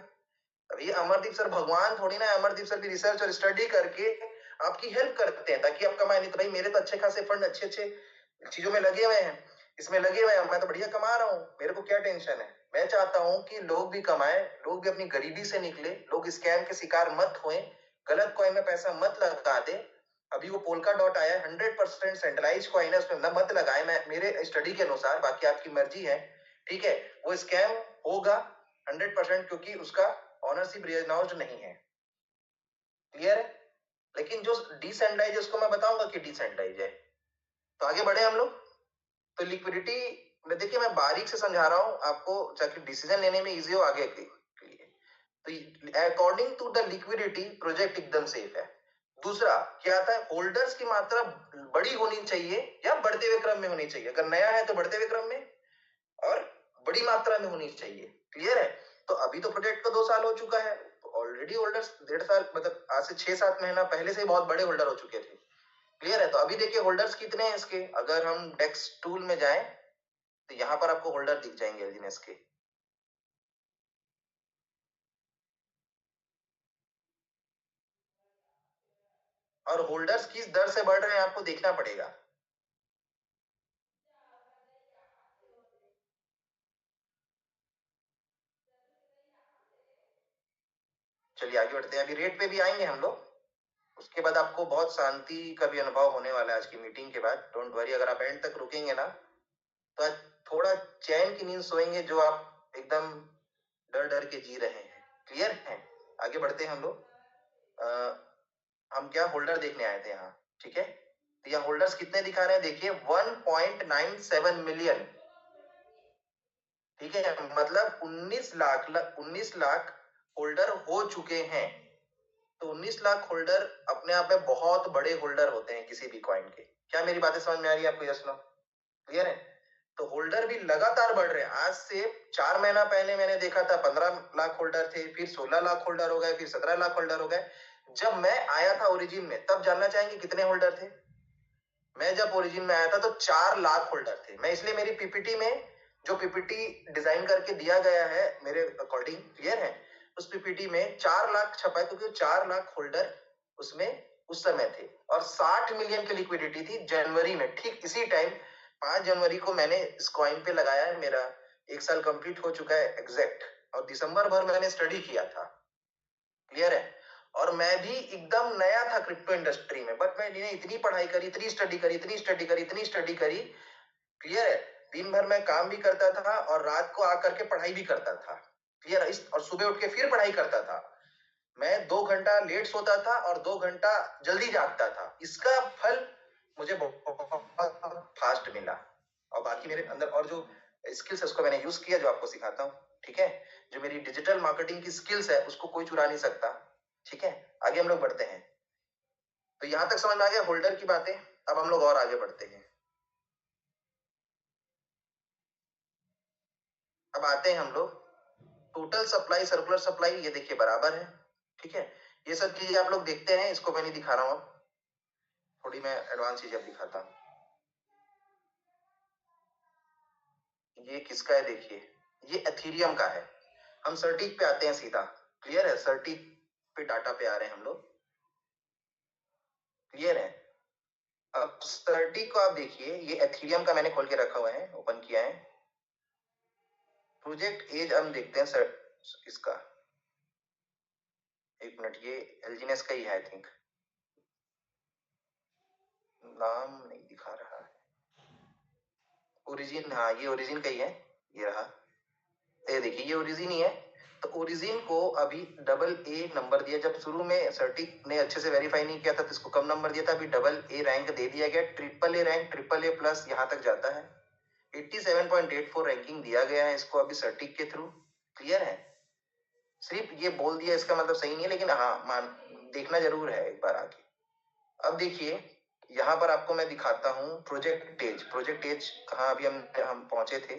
S1: अब ये अमरदीप सर भगवान थोड़ी ना है। अमरदीप सर भी रिसर्च और स्टडी करके आपकी हेल्प करते हैं ताकि आप कमाए। नहीं तो भाई मेरे तो अच्छे खासे फंड अच्छे अच्छे चीजों में लगे हुए हैं, इसमें लगे हुए हैं, मैं तो बढ़िया कमा रहा हूँ, मेरे को क्या टेंशन है? मैं चाहता हूँ कि लोग भी कमाए, लोग भी अपनी गरीबी से निकले, लोग स्कैम के शिकार मत होए, गलत कॉइन में पैसा मत लगा दे। अभी वो पोल्का डॉट आया, 100% सेंट्रलाइज कॉइन है, उसमें न मत लगाए। मैं मेरे स्टडी के अनुसार, बाकी आपकी मर्जी है। ठीक है, वो स्कैम होगा 100%, क्योंकि उसका ऑनरशिप रिनाउंस्ड नहीं है। क्लियर है? लेकिन जो डिसेंट्रलाइज है उसको मैं बताऊंगा कि डिसेंट्रलाइज है। तो आगे बढ़े हम लोग। तो लिक्विडिटी में देखिए, मैं बारीक से समझा रहा हूं आपको ताकि डिसीजन लेने में इजी हो आगे के लिए। तो according to the liquidity project एकदम सेफ है। दूसरा क्या आता है? होल्डर्स की मात्रा बड़ी होनी चाहिए या बढ़ते हुए क्रम में होनी चाहिए। अगर नया है तो बढ़ते हुए क्रम में और बड़ी मात्रा में होनी चाहिए। क्लियर है? तो अभी तो प्रोजेक्ट को 2 साल हो चुका है, तो ऑलरेडी होल्डर्स 1.5 साल, मतलब आज से 6-7 महीना पहले से ही बहुत बड़े होल्डर हो चुके थे। क्लियर है? तो अभी देखिए होल्डर्स कितने हैं इसके। अगर हम डेक्स टूल में जाएं तो यहां पर आपको होल्डर दिख जाएंगे एलजीनेस के। और होल्डर्स किस दर से बढ़ रहे हैं आपको देखना पड़ेगा। चलिए आगे बढ़ते हैं, अभी रेट पे भी आएंगे हम लोग। उसके बाद आपको बहुत शांति का भी अनुभव होने वाला है आज की मीटिंग के बाद। डोंट वरी, अगर आप एंड तक रुकेंगे ना तो आज थोड़ा चैन की नींद सोएंगे, जो आप एकदम डर डर के जी रहे हैं। क्लियर है? आगे बढ़ते हैं हम लोग। हम क्या होल्डर देखने आए थे यहाँ। ठीक है, तो यहाँ होल्डर्स कितने दिखा रहे हैं देखिए, 1.97 मिलियन। ठीक है, मतलब 19 लाख होल्डर हो चुके हैं। तो 19 लाख होल्डर अपने आप में बहुत बड़े होल्डर होते हैं किसी भी कॉइन के। क्या मेरी बातें समझ में आ रही है आपको? Yes no? क्लियर है? तो होल्डर भी लगातार बढ़ रहे हैं। आज से 4 महीना पहले मैंने देखा था 15 लाख होल्डर थे, फिर 16 लाख होल्डर हो गए, फिर 17 लाख होल्डर हो गए। जब मैं आया था ओरिजिन में, तब जानना चाहेंगे कितने होल्डर थे? मैं जब ओरिजिन में आया था तो 4 लाख होल्डर थे। मैं इसलिए मेरी पीपीटी में जो पीपीटी डिजाइन करके दिया गया है मेरे अकॉर्डिंग, क्लियर है, उस पीपीटी में 4 लाख छपा है, क्योंकि 4 लाख होल्डर उसमें उस समय थे और 60 मिलियन की लिक्विडिटी थी जनवरी में। ठीक इसी टाइम 5 जनवरी को मैंने इस कॉइन पे लगाया है। मेरा 1 साल कंप्लीट हो चुका है एग्जैक्ट, और दिसंबर भर मैंने स्टडी किया था, क्लियर है। और मैं भी एकदम नया था क्रिप्टो इंडस्ट्री में, बट मैंने इतनी पढ़ाई करी, इतनी स्टडी करी, इतनी स्टडी करी, इतनी स्टडी करी, क्लियर है। दिन भर मैं काम भी करता था और रात को आकर के पढ़ाई भी करता था, क्लियर है। और सुबह उठ के फिर पढ़ाई करता था। मैं 2 घंटा लेट सोता था और 2 घंटा जल्दी जागता था। इसका फल मुझे बहुत फास्ट मिला। और बाकी मेरे अंदर और जो स्किल्स है उसको मैंने यूज किया, जो आपको सिखाता हूँ, ठीक है। जो मेरी डिजिटल मार्केटिंग की स्किल्स है उसको कोई चुरा नहीं सकता, ठीक है। आगे हम लोग बढ़ते हैं। तो यहां तक समझ में आ गया होल्डर की बातें। अब हम लोग और आगे बढ़ते हैं। अब आते हैं हम लोग टोटल सप्लाई, सर्कुलर सप्लाई, ये देखिए बराबर है, ठीक है। ये सब चीजें आप लोग देखते हैं, इसको मैं नहीं दिखा रहा हूं। थोड़ी मैं एडवांस चीजें अब दिखाता हूं। ये किसका है देखिए, ये एथीरियम का है। हम सर्टिक पे आते हैं सीधा, क्लियर है। सर्टिक पे डाटा पे आ रहे हैं हम लोग, क्लियर है। अब सर्टिक को आप देखिए, ये एथीरियम का मैंने खोल के रखा हुआ है, ओपन किया है। प्रोजेक्ट एज हम देखते हैं सर, इसका एक मिनट, ये एलजीनेस का ही है आई थिंक, नाम नहीं दिखा रहा है। ओरिजिन, हाँ ये ओरिजिन का ही है, ये रहा। ये देखिए ये ओरिजिन ही है। तो ओरिजिन को अभी डबल ए नंबर दिया। जब शुरू में सर्टिक ने अच्छे से वेरीफाई नहीं किया था तो इसको कम नंबर दिया था, अभी डबल ए रैंक दे दिया गया। Triple A rank, triple A plus यहाँ तक जाता है। 87.84 रैंकिंग दिया गया है इसको अभी सर्टिक के थ्रू, क्लियर है। सिर्फ ये बोल दिया इसका मतलब सही नहीं है, लेकिन हाँ मान देखना जरूर है एक बार आके। अब देखिए यहाँ पर आपको मैं दिखाता हूँ प्रोजेक्ट एज। प्रोजेक्ट एज कहाँ अभी हम पहुंचे थे।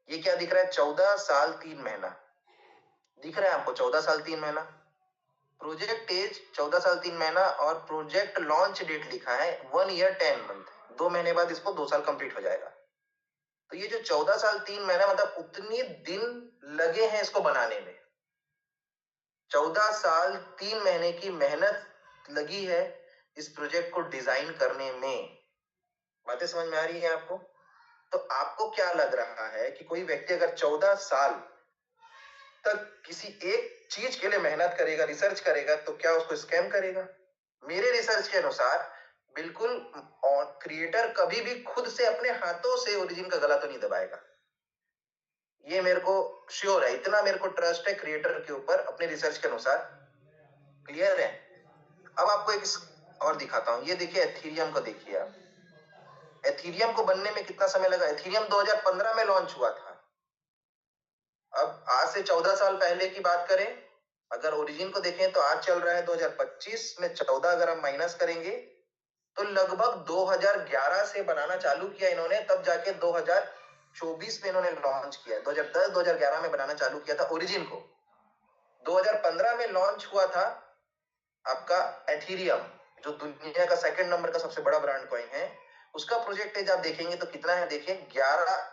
S1: ये क्या दिख रहा है, 14 साल 3 महीना दिख रहा है आपको, 14 साल 3 महीना। प्रोजेक्ट एज 14 साल 3 महीना, और प्रोजेक्ट लॉन्च डेट लिखा है 1 ईयर 10 मंथ। 2 महीने बाद इसको 2 साल कंप्लीट हो जाएगा। तो ये जो 14 साल 3 महीना, मतलब उतनी दिन लगे हैं इसको बनाने में। 14 साल 3 महीने की मेहनत लगी है इस प्रोजेक्ट को डिजाइन करने में। बातें समझ में आ रही है आपको? तो आपको क्या लग रहा है कि कोई व्यक्ति अगर 14 साल तक किसी एक चीज के लिए मेहनत करेगा, रिसर्च करेगा, तो क्या उसको स्कैम करेगा? मेरे रिसर्च के अनुसार बिल्कुल। और क्रिएटर कभी भी खुद से अपने हाथों से ओरिजिन का गला तो नहीं दबाएगा, ये मेरे को श्योर है। इतना मेरे को ट्रस्ट है क्रिएटर के ऊपर अपने रिसर्च के अनुसार, क्लियर है। अब आपको एक और दिखाता हूं। ये देखिए एथीरियम को देखिए आप। एथीरियम को बनने में कितना समय लगा? एथीरियम 2015 में लॉन्च हुआ था। अब आज से 14 साल पहले की बात करें, अगर ओरिजिन को देखें तो आज चल रहा है 2025 में, 14 अगर हम माइनस करेंगे तो लगभग 2011 से बनाना चालू किया इन्होंने, तब जाके 2024 में इन्होंने लॉन्च किया। 2010-2011 में बनाना चालू किया था ओरिजिन को। 2015 में लॉन्च हुआ था आपका एथीरियम, जो दुनिया का सेकंड नंबर का सबसे बड़ा ब्रांड कॉइन है। उसका प्रोजेक्ट एज आप देखेंगे तो कितना है, देखिए 11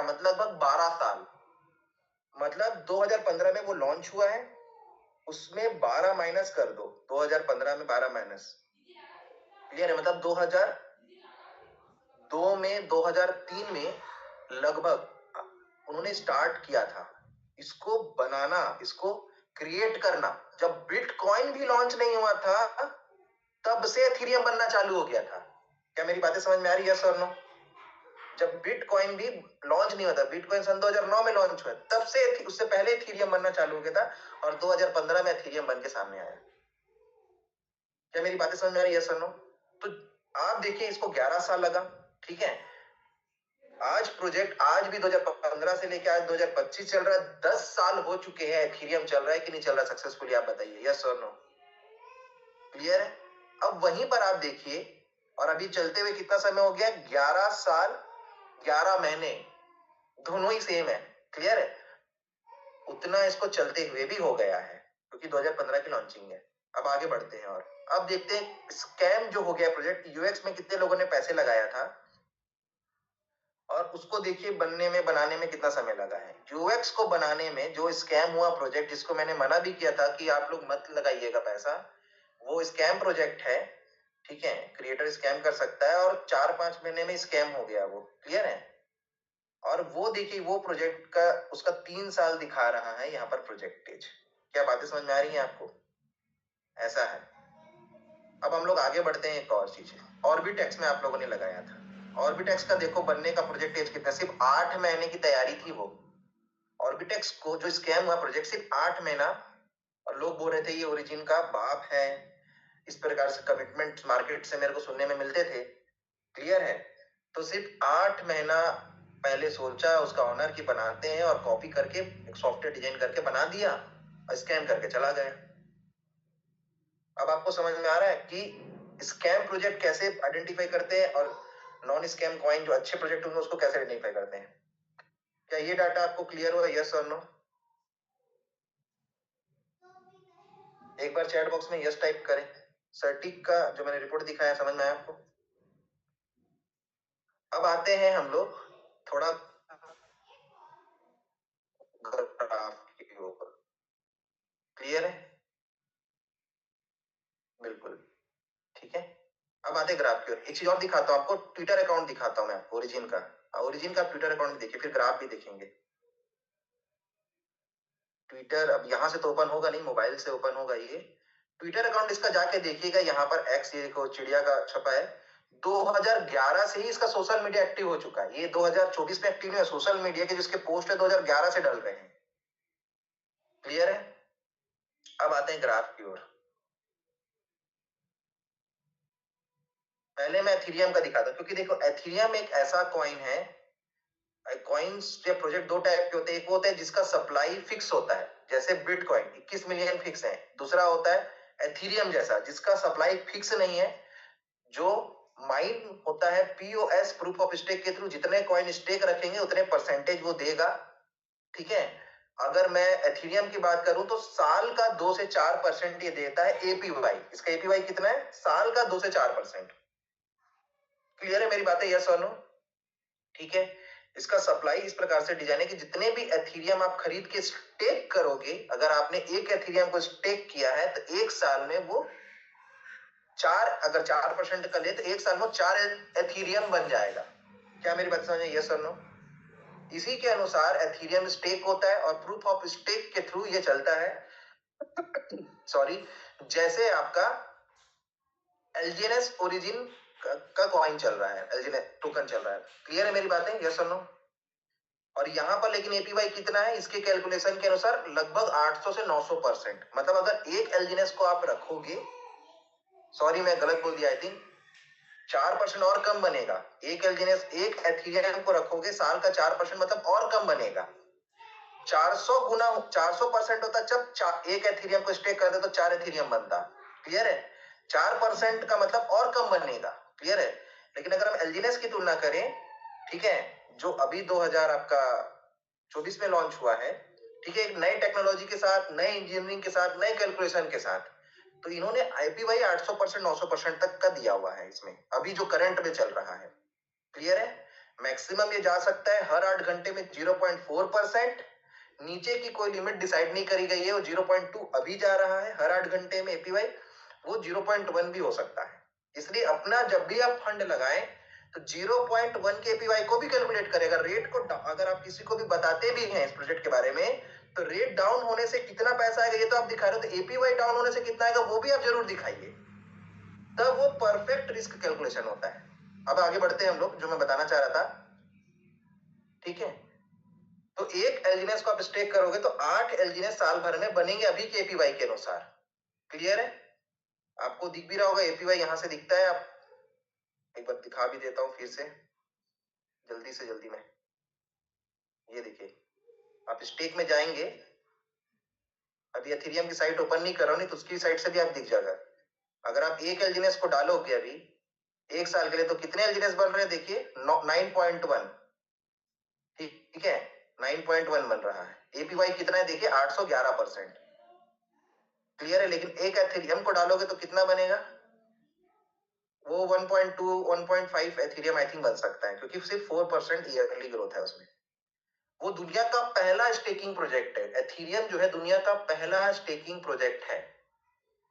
S1: मतलब लगभग 12 साल। मतलब 2015 में वो लॉन्च हुआ है, उसमें 12 माइनस कर दो, 2015 में 12 माइनस, क्लियर है। मतलब 2002 में, 2003 में लगभग उन्होंने स्टार्ट किया था इसको बनाना, इसको क्रिएट करना। जब बिटकॉइन भी लॉन्च नहीं हुआ था तब से एथीरियम बनना चालू हो गया था। क्या मेरी बातें समझ में आ रही है, यस और नो? जब बिटकॉइन भी लॉन्च नहीं हुआ था, बिटकॉइन सन 2009 में लॉन्च हुआ, तब से उससे पहले एथीरियम बनना चालू हो गया था, और 2015 में एथीरियम बन के सामने आया। क्या मेरी बातें समझ में आ रही है, यस और नो? तो आप देखिए इसको 11 साल लगा, ठीक है। आज प्रोजेक्ट आज भी 2015 से लेकर आज 2025 चल रहा है, 10 साल हो चुके हैं। एथीरियम चल रहा है कि नहीं चल रहा सक्सेसफुली, आप बताइए, यस और नो? क्लियर है। अब वहीं पर आप देखिए और अभी चलते हुए कितना समय हो गया? 11 साल 11 महीने, दोनों ही सेम है। क्लियर है? उतना इसको चलते हुए भी हो गया है क्योंकि 2015 की लॉन्चिंग है। अब आगे बढ़ते हैं और अब देखते हैं स्कैम जो हो गया प्रोजेक्ट, यूएक्स में कितने लोगों ने पैसे लगाया था और उसको देखिए बनाने में कितना समय लगा है। यूएक्स को बनाने में जो स्कैम हुआ प्रोजेक्ट, जिसको मैंने मना भी किया था कि आप लोग मत लगाइएगा पैसा, वो स्कैम प्रोजेक्ट है। ठीक है, क्रिएटर स्कैम कर सकता है और 4-5 महीने में स्कैम हो गया वो। क्लियर है? और वो देखिए वो प्रोजेक्ट का उसका 3 साल दिखा रहा है यहाँ पर प्रोजेक्टेज। क्या बातें समझ में आ रही हैं आपको? ऐसा है। अब हम लोग आगे बढ़ते हैं। एक और चीज, ऑर्बिटैक्स में आप लोगों ने लगाया था। ऑर्बिटैक्स का देखो बनने का प्रोजेक्ट एज कितना, सिर्फ 8 महीने की तैयारी थी वो। ऑर्बिटैक्स को जो स्कैम हुआ प्रोजेक्ट, सिर्फ 8 महीना, और लोग बोल रहे थे ये ओरिजिन का बाप है। इस प्रकार से कमिटमेंट मार्केट से मेरे को सुनने में मिलते थे। क्लियर है? तो सिर्फ 8 महीना पहले सोचा उसका ऑनर की बनाते हैं और कॉपी करके एक सॉफ्टवेयर डिजाइन करके बना दिया और स्कैम करके चला गया। अब आपको समझ में आ रहा है कि स्कैम प्रोजेक्ट कैसे आइडेंटिफाई करते हैं और नॉन स्कैम कॉइन जो अच्छे प्रोजेक्ट होंगे उसको कैसे आइडेंटिफाई करते हैं। क्या ये डाटा आपको क्लियर हुआ? यस और नो? एक बार चैट बॉक्स में यस टाइप करें। सर्टिक का जो मैंने रिपोर्ट दिखाया समझ में आया आपको? अब आते हैं हम लोग थोड़ा ग्राफ के ऊपर। क्लियर है? बिल्कुल ठीक है। अब आते हैं ग्राफ की ओर। एक चीज और दिखाता हूं आपको, ट्विटर अकाउंट दिखाता हूं मैं आपको ओरिजिन का। ओरिजिन का ट्विटर अकाउंट भी देखिए, फिर ग्राफ भी देखेंगे। ट्विटर अब यहां से तो ओपन होगा नहीं, मोबाइल से ओपन होगा ये ट्विटर अकाउंट। इसका जाके देखिएगा, यहाँ पर एक्स ये को चिड़िया का छपा है। 2011 से ही इसका सोशल मीडिया एक्टिव हो चुका है। ये 2024 में एक्टिव नहीं है। सोशल मीडिया के जिसके पोस्ट है 2011 से डल रहे हैं। क्लियर है? अब आते हैं ग्राफ की ओर। पहले मैं एथीरियम का दिखाता, क्योंकि देखो एथीरियम एक ऐसा कॉइन है। कॉइन्स या प्रोजेक्ट दो टाइप के होते हैं। एक होता है जिसका सप्लाई फिक्स होता है, जैसे बिटकॉइन 21 मिलियन फिक्स है। दूसरा होता है एथीरियम जैसा, जिसका सप्लाई फिक्स नहीं है, जो माइन होता है पीओएस, प्रूफ ऑफ स्टेक के थ्रू जितने कॉइन स्टेक रखेंगे उतने परसेंटेज वो देगा। ठीक है? अगर मैं एथीरियम की बात करूं तो साल का 2 से 4% ये देता है एपीवाई। इसका एपीवाई कितना है? साल का 2 से 4%। क्लियर है मेरी बातें? यस और नो? ठीक है। इसका सप्लाई इस प्रकार से डिजाइन है कि जितने भी एथीरियम आप खरीद के स्टेक करोगे, अगर आपने एक एथीरियम को स्टेक किया है तो एक साल में वो अगर 4% का ले तो एक साल में 4 एथीरियम बन जाएगा। क्या मेरी बात समझ में? यस और नो? इसी के अनुसार एथीरियम स्टेक होता है और प्रूफ ऑफ स्टेक के थ्रू ये चलता है। सॉरी, जैसे आपका एलजीएनएस ओरिजिन का कॉइन चल रहा है, एलजीएनएस टोकन चल रहा है। क्लियर है मेरी बातें? यस और नो? और यहां पर लेकिन एपीवाई कितना है? इसके कैलकुलेशन के अनुसार लगभग 800 से 900%। मतलब अगर एक एलजीएनएस को आप रखोगे, सॉरी मैं गलत बोल दिया, आई थिंक 4% और कम बनेगा। एक एलजीएनएस एक एथीरियम को रखोगे, साल का 4% मतलब और कम बनेगा। 400 गुना 400% होता जब एक एथीरियम को स्टेक करते तो 4 एथीरियम बनता। क्लियर है? 4% का मतलब और कम बनेगा। क्लियर है? लेकिन अगर हम एलजीएनएस की तुलना करें, ठीक है, जो अभी 2000 आपका 24 में लॉन्च हुआ है, ठीक है, एक नई टेक्नोलॉजी के साथ, नए इंजीनियरिंग के साथ, नए कैलकुलेशन के साथ, तो इन्होंने आईपीवाई 800% 900% तक का दिया हुआ है इसमें, अभी जो करंट में चल रहा है। क्लियर है? मैक्सिमम ये जा सकता है हर 8 घंटे में 0.4%। नीचे की कोई लिमिट डिसाइड नहीं करी गई है। वो 0.2 अभी जा रहा है हर 8 घंटे में एपीवाई, वो 0.1 भी हो सकता है। इसलिए अपना जब भी आप फंड लगाएं तो 0.1 के एपीवाई को भी कैलकुलेट करेगा। रेट को अगर आप किसी को भी बताते भी हैं इस प्रोजेक्ट के बारे में, तो रेट डाउन होने से कितना पैसा आएगा ये तो आप दिखा रहे हो, तो एपीवाई डाउन होने से कितना आएगा वो भी आप जरूर दिखाइए, तब वो परफेक्ट रिस्क कैलकुलेशन होता है। अब आगे बढ़ते हैं हम लोग, जो मैं बताना चाह रहा था। ठीक है, तो एक एलजीनेस को आप स्टेक करोगे तो 8 एलजीनेस साल भर में बनेंगे अभी के एपीवाई के अनुसार। क्लियर है? आपको दिख भी रहा होगा एपीवाई यहां से दिखता है। आप एक बार दिखा भी देता हूं फिर से जल्दी से जल्दी में। ये देखिए, आप स्टेक में जाएंगे, अभी एथेरियम की साइट ओपन नहीं कर रहा हूं, नहीं तो उसकी साइट से भी आप दिख जाएगा। अगर आप एक एलजीनेस को डालोगे अभी, एक साल के लिए तो कितने एलजीएस बन रहे हैं देखिए 9.1, ठीक है 9.1 बन रहा है। एपीवाई कितना है देखिए 811%, क्लियर है। लेकिन एक एथेरियम को डालोगे तो कितना बनेगा, वो 1.2 1.5 एथेरियम आई थिंक बन सकता है, क्योंकि सिर्फ 4% ईयरली ग्रोथ है उसमें। वो दुनिया का पहला स्टेकिंग प्रोजेक्ट है, एथेरियम जो है दुनिया का पहला स्टेकिंग प्रोजेक्ट है।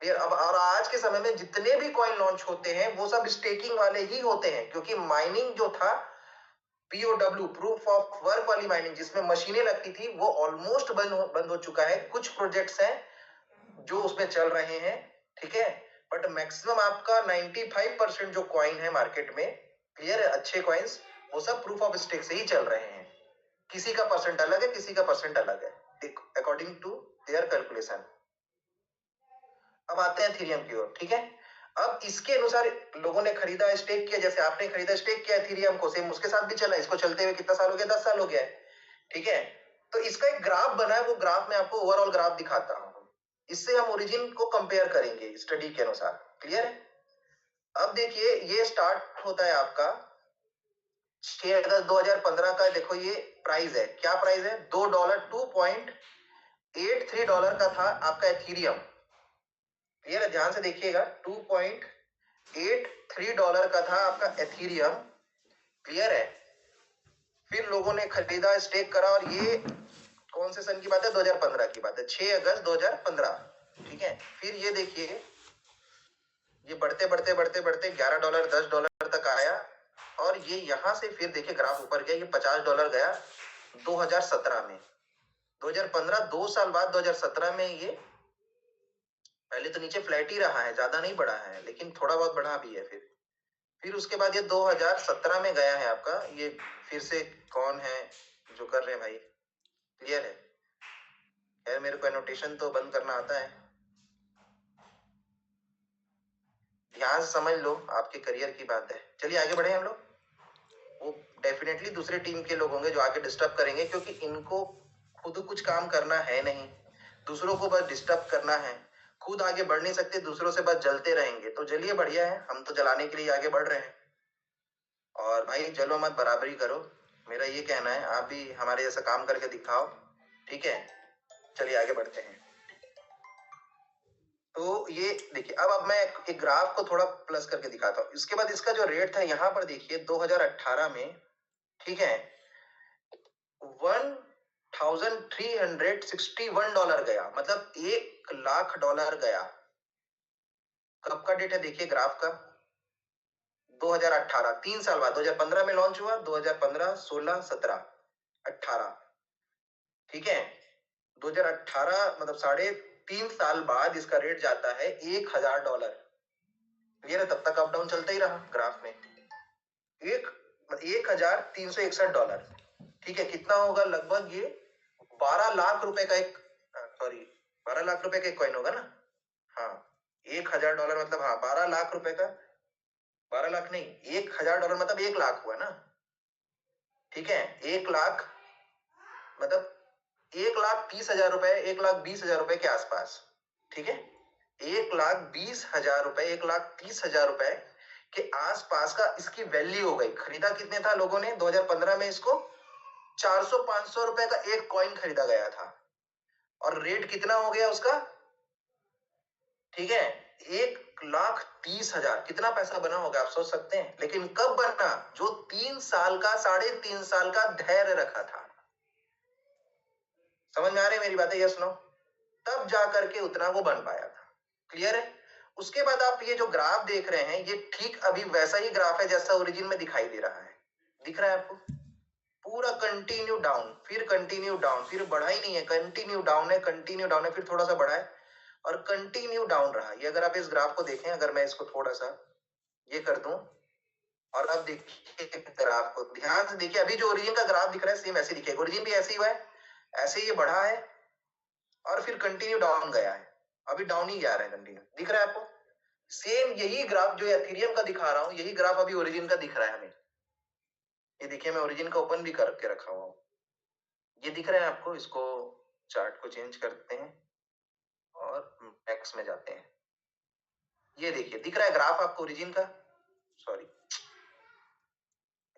S1: फिर अब और आज के समय में जितने भी कॉइन लॉन्च होते हैं वो सब स्टेकिंग वाले ही होते हैं, क्योंकि माइनिंग जो था POW प्रूफ ऑफ वर्क वाली माइनिंग जिसमें मशीनें लगती थी वो ऑलमोस्ट बंद हो चुका है। कुछ प्रोजेक्ट्स हैं जो उसमें चल रहे हैं, ठीक है, बट मैक्सिमम आपका 95% जो कॉइन है मार्केट में, क्लियर है, अच्छे कॉइन्स वो सब प्रूफ ऑफ स्टेक से ही चल रहे हैं। किसी का परसेंट अलग है, किसी का परसेंट अलग है अकॉर्डिंग टू देयर कैलकुलेशन। अब आते हैं एथेरियम की ओर, ठीक है। अब इसके अनुसार लोगों ने खरीदा स्टेक किया, जैसे आपने खरीदा स्टेक किया एथेरियम को, सेम उसके साथ भी चला। इसको चलते हुए कितना साल हो गया, 10 साल हो गया है, ठीक है। तो इसका एक ग्राफ बना है, वो ग्राफ मैं आपको ओवरऑल ग्राफ दिखाता हूं, इससे हम ओरिजिन को कंपेयर करेंगे स्टडी के अनुसार, क्लियर है। अब देखिए ये स्टार्ट होता है आपका 6 अगस्त 2015 का। देखो ये प्राइस है, क्या प्राइस है, $2 $2.83 का था आपका एथेरियम, क्लियर है, ध्यान से देखिएगा। $2.83 का था आपका एथेरियम, क्लियर है। फिर लोगों ने खरीदा, स्टेक करा, और ये कौन से सन की बात है, 2015 की बात है, 6 अगस्त 2015, ठीक है। फिर ये देखिए ये बढ़ते बढ़ते बढ़ते बढ़ते $11 $10 तक आया, और ये यहां से फिर देखिए ग्राफ ऊपर गया, ये $50 गया 2017 में। 2015 2 साल बाद 2017 में ये पहले तो नीचे फ्लैट ही रहा है, ज्यादा नहीं बढ़ा है, लेकिन थोड़ा बहुत बढ़ा भी है। फिर उसके बाद ये 2017 में गया है आपका, ये फिर से कौन है जो कर रहे हैं भाई, क्लियर है। यार मेरे को एनोटेशन तो बंद करना आता है, ध्यान से समझ लो, आपके करियर की बात है। चलिए आगे बढ़े हम लोग। वो डेफिनेटली दूसरे टीम के लोग होंगे जो आके डिस्टर्ब करेंगे, क्योंकि इनको खुद कुछ काम करना है नहीं, दूसरों को बस डिस्टर्ब करना है। खुद आगे बढ़ नहीं सकते, दूसरों से बस जलते रहेंगे। तो चलिए बढ़िया है, हम तो जलाने के लिए आगे बढ़ रहे हैं। और भाई जलो मत, बराबरी करो, मेरा ये कहना है। आप भी हमारे जैसा काम करके दिखाओ, ठीक है। चलिए आगे बढ़ते हैं। तो ये देखिए, अब मैं एक ग्राफ को थोड़ा प्लस करके दिखाता हूँ। इसके बाद इसका जो रेट था यहाँ पर देखिए 2018 में, ठीक है, $1,361 गया, मतलब $1,00,000 गया। कब का डेट है देखिए ग्राफ का, 2018, 3 साल बाद, 2015 में लॉन्च हुआ, 2015 16 17 18, ठीक है। 2018 मतलब 3.5 साल बाद इसका रेट जाता है $1,000, क्लियर है। तब तक अप डाउन चलता ही रहा ग्राफ में, $1,361, ठीक है। कितना होगा लगभग, ये 12 लाख रुपए का एक, सॉरी 12 लाख रुपए का एक कॉइन होगा ना, हाँ। $1,000 मतलब, हाँ 12 लाख रुपए का, 12 लाख नहीं, $1,000 मतलब 1 लाख हुआ ना, ठीक है। 1 लाख मतलब 1,30,000 रुपए, 1,20,000 रुपए के आसपास, ठीक है। 1,20,000 रुपए, 1,30,000 रुपए के आसपास का इसकी वैल्यू हो गई। खरीदा कितने था लोगों ने 2015 में इसको, 400-500 रुपए का एक कॉइन खरीदा गया था, और रेट कितना हो गया उसका, ठीक है, 1,30,000। कितना पैसा बना होगा आप सोच सकते हैं। लेकिन कब बना, जो 3 साल का 3.5 साल का धैर्य रखा था। समझ में आ रही मेरी बातें, यस नो, तब जाकर के उतना वो बन पाया था, क्लियर है। उसके बाद आप ये जो ग्राफ देख रहे हैं, ये ठीक अभी वैसा ही ग्राफ है जैसा ओरिजिन में दिखाई दे रहा है, दिख रहा है आपको, पूरा कंटिन्यू डाउन, फिर कंटिन्यू डाउन, फिर बढ़ा ही नहीं है, कंटिन्यू डाउन है, कंटिन्यू डाउन है, फिर थोड़ा सा बढ़ा है, और कंटिन्यू डाउन रहा। ये अगर आप इस ग्राफ को देखें, अगर मैं इसको थोड़ा सा ये कर दूं, और अब देखिए ग्राफ को ध्यान से देखिए, अभी जो ओरिजिन का ग्राफ दिख रहा है सेम ऐसे दिखेगा, ओरिजिन भी ऐसे ही हुआ है, ऐसे ये बढ़ा है, और फिर कंटिन्यू डाउन गया है, अभी डाउन ही जा रहा है, कंटिन्यू दिख रहा है आपको। सेम यही ग्राफ जो एथेरियम का दिखा रहा हूं, यही ग्राफ अभी ओरिजिन का दिख रहा है हमें। ये देखिए मैं ओरिजिन का ओपन भी करके रखा हुआ हूं, ये दिख रहा है आपको। इसको चार्ट को चेंज करते हैं और मैक्स में जाते हैं, ये देखिए दिख रहा है ग्राफ आपको ओरिजिन का, सॉरी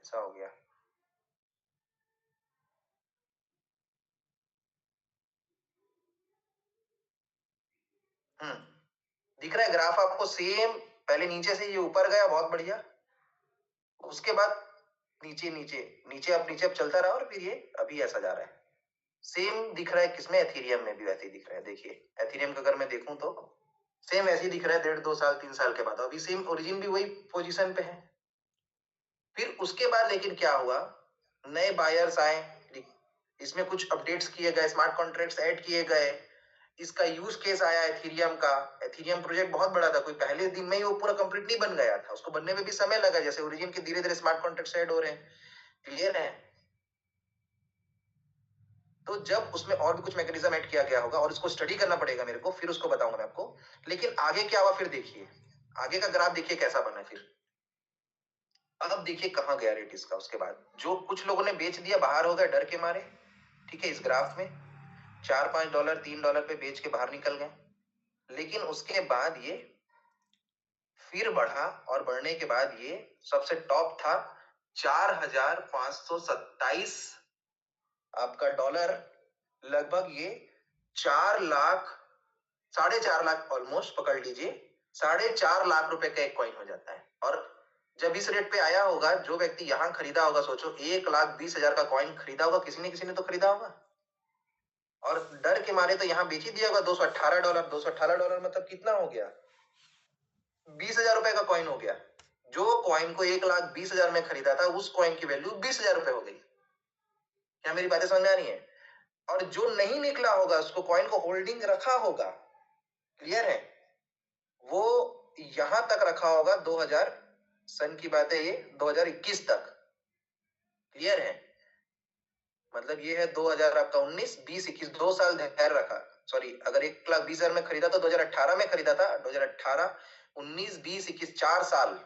S1: ऐसा हो गया। दिख रहा है ग्राफ आपको सेम? पहले नीचे से ये ऊपर गया, बहुत बढ़िया, उसके बाद नीचे नीचे नीचे, अब नीचे अब चलता रहा, और फिर ये अभी ऐसा जा रहा है। सेम दिख रहा है किसमें? एथीरियम में भी वैसे ही दिख रहा है। देखिए एथीरियम का अगर मैं देखूं तो सेम ऐसे ही दिख रहा है, 1.5-2 साल 3 साल के बाद अभी सेम ओरिजिन भी वही पोजीशन पे है। फिर उसके बाद लेकिन क्या हुआ, नए बायर्स आए, इसमें कुछ अपडेट्स किए गए, स्मार्ट कॉन्ट्रैक्ट्स ऐड किए गए, इसका यूज केस आया एथीरियम का। एथीरियम प्रोजेक्ट बहुत बड़ा था, कोई पहले दिन में ही वो पूरा कंप्लीट नहीं बन गया था, उसको बनने में भी समय लगा, जैसे ओरिजिन के धीरे धीरे स्मार्ट कॉन्ट्रैक्ट्स ऐड हो रहे हैं। क्लियर है? तो जब उसमें और भी कुछ मैकेनिज्म ऐड किया गया होगा, और इसको स्टडी करना पड़ेगा मेरे को, फिर उसको बताऊंगा मैं आपको। लेकिन आगे क्या हुआ फिर देखिए, आगे का ग्राफ देखिए कैसा बना फिर। अब देखिए कहां गया रेट इसका। उसके बाद जो कुछ लोगों ने बेच दिया, बाहर हो गए डर के मारे, ठीक है, इस ग्राफ में $4-5 $3 पे बेच के बाहर निकल गए। लेकिन उसके बाद ये फिर बढ़ा, और बढ़ने के बाद ये सबसे टॉप था 4,527 आपका डॉलर, लगभग ये 4 लाख, 4.5 लाख ऑलमोस्ट पकड़ लीजिए, 4.5 लाख रुपए का एक कॉइन हो जाता है। और जब इस रेट पे आया होगा, जो व्यक्ति यहां खरीदा होगा, सोचो 1,20,000 का कॉइन खरीदा होगा, किसी ने तो खरीदा होगा, और डर के मारे तो यहां बेच ही दिया होगा $218। $218 मतलब कितना हो गया? 20,000 रुपए का कॉइन हो गया। जो कॉइन को 1,20,000 में खरीदा था, उस कॉइन की वैल्यू 20,000 रुपए हो गई। क्या मेरी बातें समझ में आ रही है? और जो नहीं निकला होगा, उसको कॉइन को होल्डिंग रखा होगा, क्लियर है, वो यहां तक रखा होगा 2000 सन की बात है, ये 2021 तक। क्लियर है? मतलब ये है 2000 आपका 19 20 21 2 साल धैर्य रखा। सॉरी, अगर 1,20,000 में खरीदा तो 2018 में खरीदा था, 2018 19 20 21 4 साल,